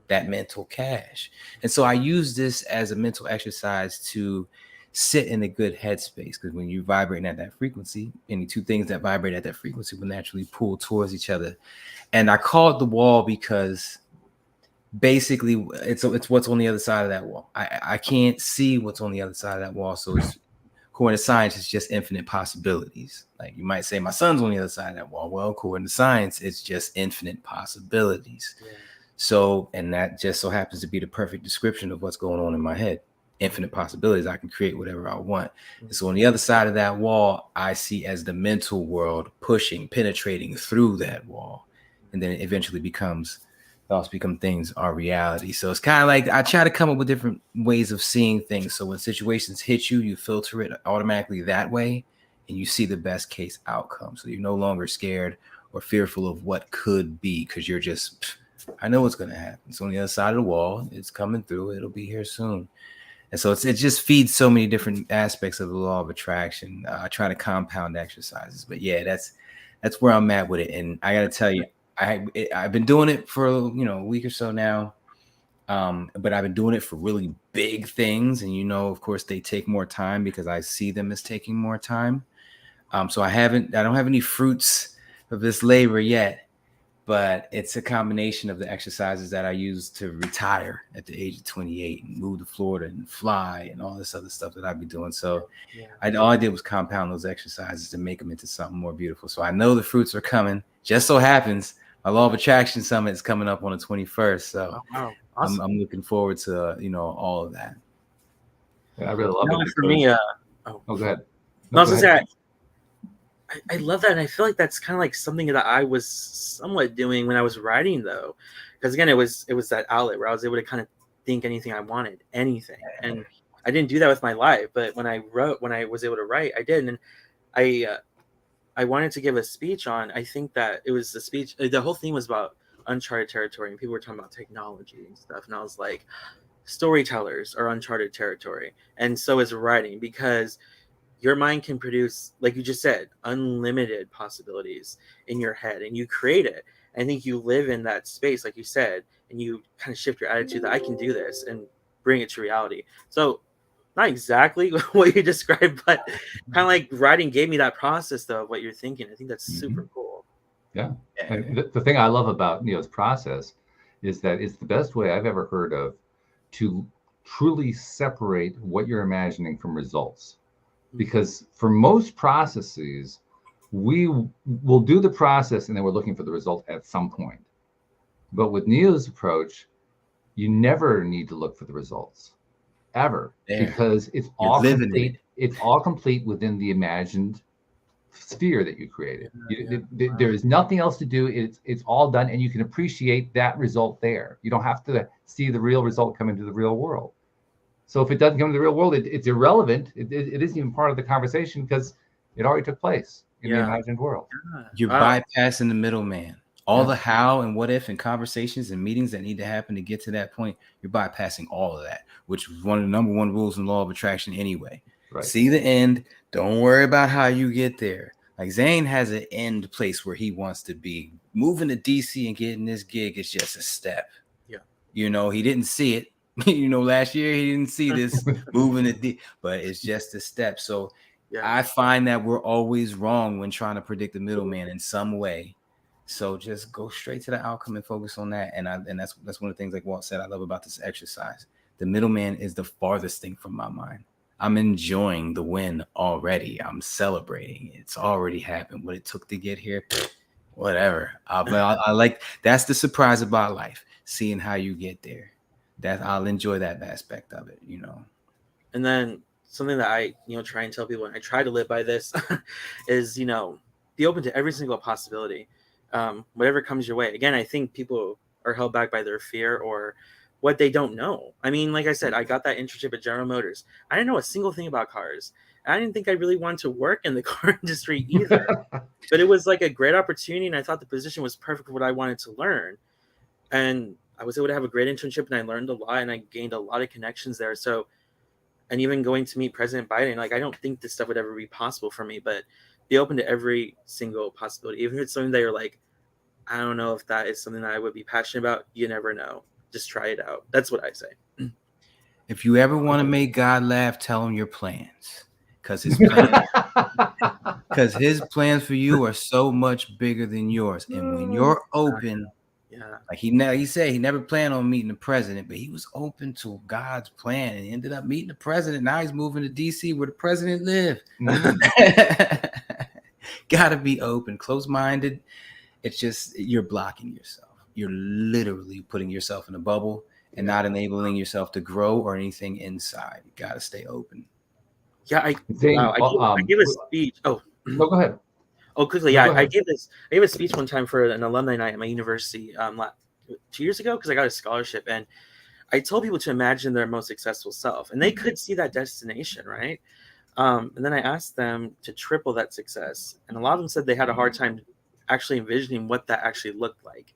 that mental cash. And so I use this as a mental exercise to sit in a good headspace, because when you're vibrating at that frequency, any two things that vibrate at that frequency will naturally pull towards each other. And I call it the wall because basically it's what's on the other side of that wall. I can't see what's on the other side of that wall. So it's, according to science, it's just infinite possibilities. Like you might say my son's on the other side of that wall. Well, according to science, it's just infinite possibilities. Yeah. So, and that just so happens to be the perfect description of what's going on in my head. infinite possibilities. I can create whatever I want. And so on the other side of that wall, I see as the mental world pushing, penetrating through that wall. And then it eventually thoughts become things are reality. So it's kind of like I try to come up with different ways of seeing things. So when situations hit you, you filter it automatically that way, and you see the best case outcome. So you're no longer scared or fearful of what could be, because you're just, I know what's going to happen. So on the other side of the wall, it's coming through. It'll be here soon. And so it just feeds so many different aspects of the law of attraction. I try to compound exercises, but yeah, that's where I'm at with it. And I got to tell you, I've been doing it for a week or so now, but I've been doing it for really big things, and of course they take more time because I see them as taking more time. So I don't have any fruits of this labor yet. But it's a combination of the exercises that I use to retire at the age of 28 and move to Florida and fly and all this other stuff that I'd be doing. So all I did was compound those exercises to make them into something more beautiful. So I know the fruits are coming. Just so happens my Law of Attraction Summit is coming up on the 21st. So awesome. I'm looking forward to, all of that. Yeah, I really love it. For me, go ahead. No, I was gonna say, I love that, and I feel like that's kind of like something that I was somewhat doing when I was writing, though, because again, it was that outlet where I was able to kind of think anything I wanted, anything, and I didn't do that with my life. But when I was able to write, I did, and I wanted to give a speech on. I think that it was the speech. The whole theme was about uncharted territory, and people were talking about technology and stuff, and I was like, storytellers are uncharted territory, and so is writing, because your mind can produce, like you just said, unlimited possibilities in your head, and you create it. I think you live in that space, like you said, and you kind of shift your attitude that I can do this and bring it to reality. So not exactly what you described, but kind of like writing gave me that process, though, of what you're thinking. I think that's super cool. Yeah. And the thing I love about Neo's process is that it's the best way I've ever heard of to truly separate what you're imagining from results. Because for most processes, we will do the process and then we're looking for the result at some point. But with Neo's approach, you never need to look for the results ever, because it's all complete. It's all complete within the imagined sphere that you created. There is nothing else to do. It's all done, and you can appreciate that result there. You don't have to see the real result come into the real world. So if it doesn't come to the real world, it's irrelevant. It isn't even part of the conversation because it already took place in the imagined world. You're bypassing the middleman. All the how and what if and conversations and meetings that need to happen to get to that point, you're bypassing all of that, which is one of the number one rules in law of attraction anyway. Right. See the end. Don't worry about how you get there. Like Zane has an end place where he wants to be. Moving to DC and getting this gig is just a step. Yeah. He didn't see it. Last year he didn't see this moving but it's just a step. So I find that we're always wrong when trying to predict the middleman in some way. So just go straight to the outcome and focus on that. And that's one of the things, like Walt said, I love about this exercise. The middleman is the farthest thing from my mind. I'm enjoying the win already. I'm celebrating. It's already happened. What it took to get here, whatever. I like, that's the surprise about life, seeing how you get there. That I'll enjoy that aspect of it, And then something that I, try and tell people, and I try to live by this, is, be open to every single possibility, whatever comes your way. Again, I think people are held back by their fear or what they don't know. I mean, like I said, I got that internship at General Motors. I didn't know a single thing about cars. I didn't think I really wanted to work in the car industry either, but it was like a great opportunity. And I thought the position was perfect for what I wanted to learn. And I was able to have a great internship, and I learned a lot, and I gained a lot of connections there. So, and even going to meet President Biden, like, I don't think this stuff would ever be possible for me, but be open to every single possibility. Even if it's something that you're like, I don't know if that is something that I would be passionate about, you never know. Just try it out. That's what I say. If you ever want to make God laugh, tell him your plans, because his plans for you are so much bigger than yours. And when you're open, like he said, he never planned on meeting the president, but he was open to God's plan, and he ended up meeting the president. Now he's moving to DC where the president lived. Gotta be open. Closed-minded, it's just, you're blocking yourself. You're literally putting yourself in a bubble, and not enabling yourself to grow or anything inside. You got to stay open. Yeah, I gave a speech. Oh, no, go ahead. Oh, quickly, no, yeah, I gave a speech one time for an alumni night at my university 2 years ago because I got a scholarship, and I told people to imagine their most successful self, and they could see that destination, right? And then I asked them to triple that success, and a lot of them said they had a hard time actually envisioning what that actually looked like.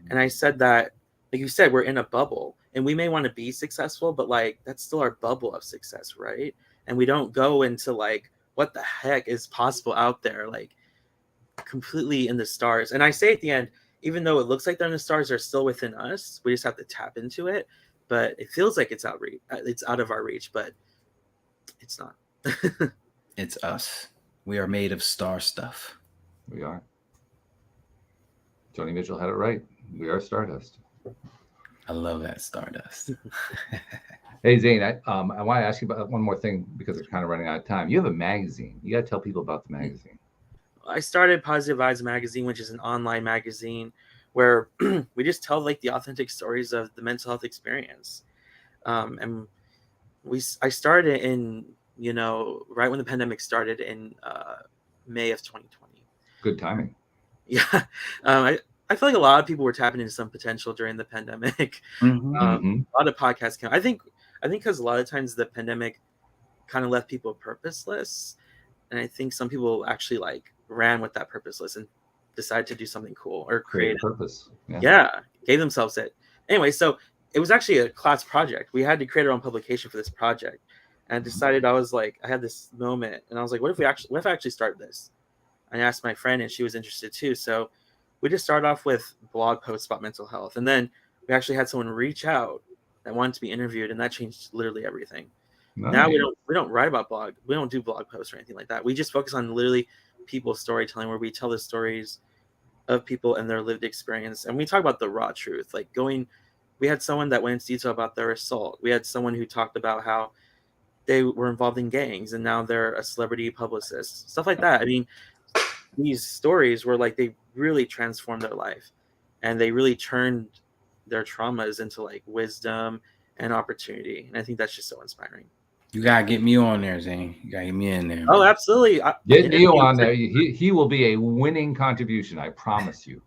And I said that, like you said, we're in a bubble, and we may want to be successful, but like that's still our bubble of success, right? And we don't go into like what the heck is possible out there, like completely in the stars. And I say at the end, even though it looks like they're in the stars, they're still within us. We just have to tap into it. But it feels like it's out of our reach, but it's not. It's us. We are made of star stuff. We are. Joni Mitchell had it right. We are stardust. I love that, stardust. Hey, Zane, I want to ask you about one more thing because we're kind of running out of time. You have a magazine. You got to tell people about the magazine. I started PositiveVibes Magazine, which is an online magazine where we just tell like the authentic stories of the mental health experience. And I started in, right when the pandemic started in May of 2020. Good timing. Yeah. I feel like a lot of people were tapping into some potential during the pandemic. A lot of podcasts came. I think because a lot of times the pandemic kind of left people purposeless. And I think some people actually like ran with that purposeless and decided to do something cool or create a purpose. Yeah, gave themselves it. Anyway, so it was actually a class project. We had to create our own publication for this project. And I decided I had this moment and I was like, what if I actually start this? And I asked my friend and she was interested too. So we just started off with blog posts about mental health. And then we actually had someone reach out that wanted to be interviewed, and that changed literally everything. Nice. Now we don't write about blog. We don't do blog posts or anything like that. We just focus on literally people's storytelling, where we tell the stories of people and their lived experience. And we talk about the raw truth. Like we had someone that went into detail about their assault. We had someone who talked about how they were involved in gangs and now they're a celebrity publicist, stuff like that. I mean, these stories were like, they really transformed their life and they really turned their traumas into like wisdom and opportunity. And I think that's just so inspiring. You gotta get me on there, Zane. You gotta get me in there. Oh, man. Absolutely. Get Neil on there. He will be a winning contribution. I promise you.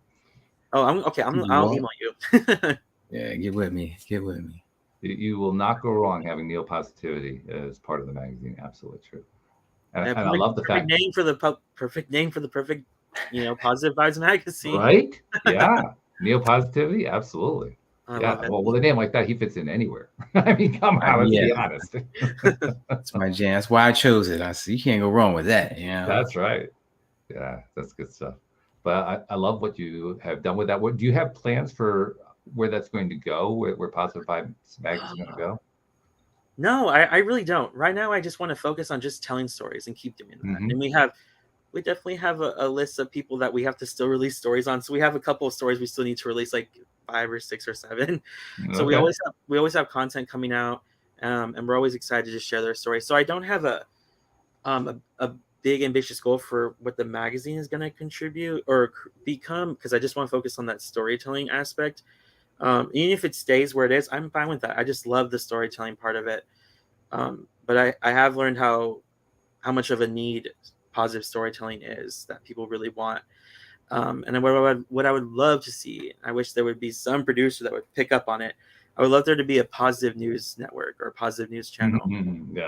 Oh, I'll email you. Yeah, get with me. You will not go wrong having Neil Positivity as part of the magazine. Absolutely true. And I love the fact perfect name for the perfect, Positive Vibes Magazine. Right? Yeah. Neil Positivity, absolutely. Well, with a name like that, he fits in anywhere. I mean, come on, let's be honest. That's my jam. That's why I chose it. I see you can't go wrong with that. That's right. Yeah, that's good stuff. But I love what you have done with that. Do you have plans for where that's going to go? Where Positive Vibes Magazine is going to go? No, I really don't. Right now, I just want to focus on just telling stories and keep doing that. And we definitely have a list of people that we have to still release stories on. So we have a couple of stories we still need to release, like 5 or 6 or 7. So we always have content coming out, and we're always excited to just share their stories. So I don't have a big ambitious goal for what the magazine is going to contribute or become, because I just want to focus on that storytelling aspect. Even if it stays where it is, I'm fine with that. I just love the storytelling part of it. But I have learned how much of a need positive storytelling is, that people really want. And what I would love to see, I wish there would be some producer that would pick up on it. I would love there to be a positive news network or a positive news channel.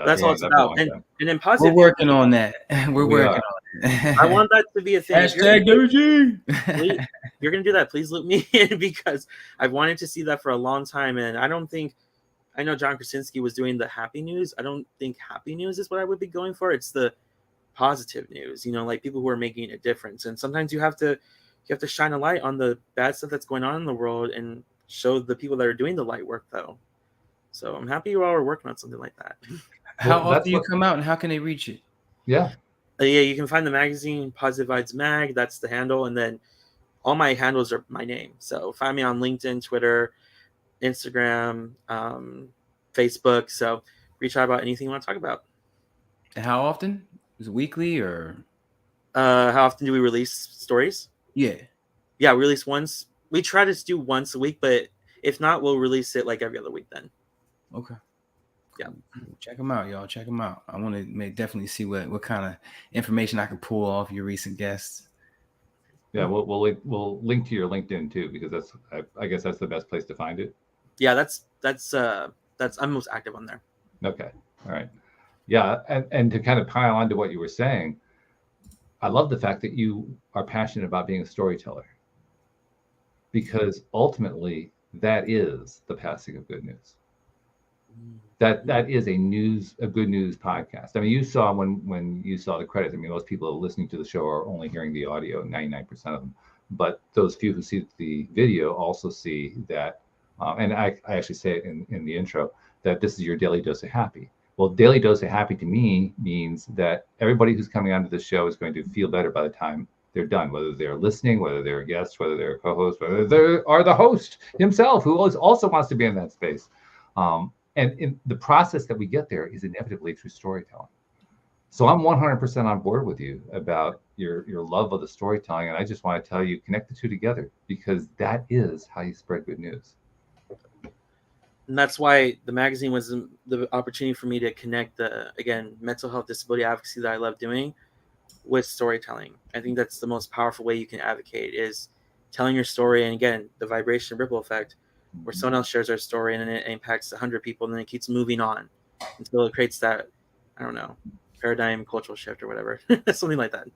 That's all it's about. And in positive, we're working on that. We're working on it. I want that to be a thing. Hashtag WG. You're going to do that. Please loop me in, because I've wanted to see that for a long time. And I know John Krasinski was doing the happy news. I don't think happy news is what I would be going for. It's the positive news, like people who are making a difference. And sometimes you have to shine a light on the bad stuff that's going on in the world and show the people that are doing the light work, though. So I'm happy you all are working on something like that. How often do you come out, and how can they reach it? Yeah, you can find the magazine Positive Vibes Mag. That's the handle, and then all my handles are my name. So find me on LinkedIn, Twitter, Instagram, Facebook. So reach out about anything you want to talk about. And how often? Is it weekly or? How often do we release stories? Yeah, we release once. We try to do once a week, but If not, we'll release it like every other week then. Okay. Yeah. Check them out, y'all. Check them out. I want to definitely see what kind of information I can pull off your recent guests. Yeah, we'll link to your LinkedIn too, because I guess that's the best place to find it. Yeah, that's I'm most active on there. Okay. All right. Yeah, and to kind of pile on to what you were saying, I love the fact that you are passionate about being a storyteller, because ultimately that is the passing of good news. That is a good news podcast. I mean, you saw when you saw the credits. I mean, most people listening to the show are only hearing the audio, 99% of them. But those few who see the video also see that, and I actually say it in the intro, that this is your daily dose of happy. Well, daily dose of happy to me means that everybody who's coming onto the show is going to feel better by the time they're done, whether they're listening, whether they're a guest, whether they're a co-host, whether they are the host himself, who also wants to be in that space. And in the process that we get there is inevitably through storytelling. So I'm 100% on board with you about your love of the storytelling. And I just want to tell you, connect the two together, because that is how you spread good news. And that's why the magazine was the opportunity for me to connect mental health disability advocacy that I love doing with storytelling. I think that's the most powerful way you can advocate, is telling your story. And again, the vibration ripple effect, where someone else shares their story and then it impacts 100 people, and then it keeps moving on until it creates that, I don't know, paradigm cultural shift or whatever. Something like that.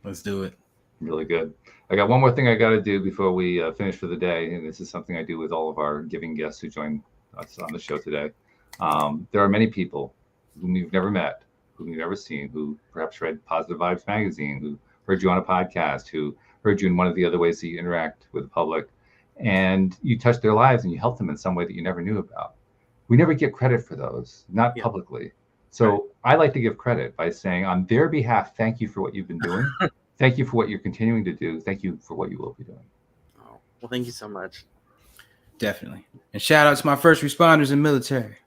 Let's do it. Really good. I got one more thing I got to do before we finish for the day. And this is something I do with all of our giving guests who join us on the show today. There are many people whom you've never met, whom you've never seen, who perhaps read PositiveVibes Magazine, who heard you on a podcast, who heard you in one of the other ways that you interact with the public. And you touch their lives and you help them in some way that you never knew about. We never get credit for those, not publicly. So I like to give credit by saying, on their behalf, thank you for what you've been doing. Thank you for what you're continuing to do. Thank you for what you will be doing. Oh, well, thank you so much. Definitely. And shout out to my first responders and military.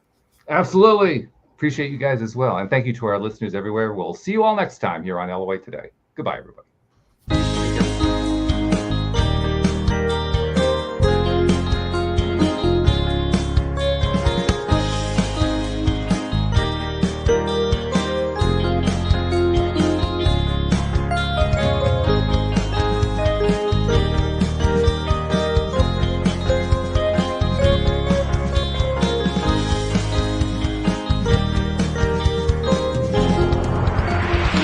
Absolutely. Appreciate you guys as well. And thank you to our listeners everywhere. We'll see you all next time here on LOA Today. Goodbye, everybody.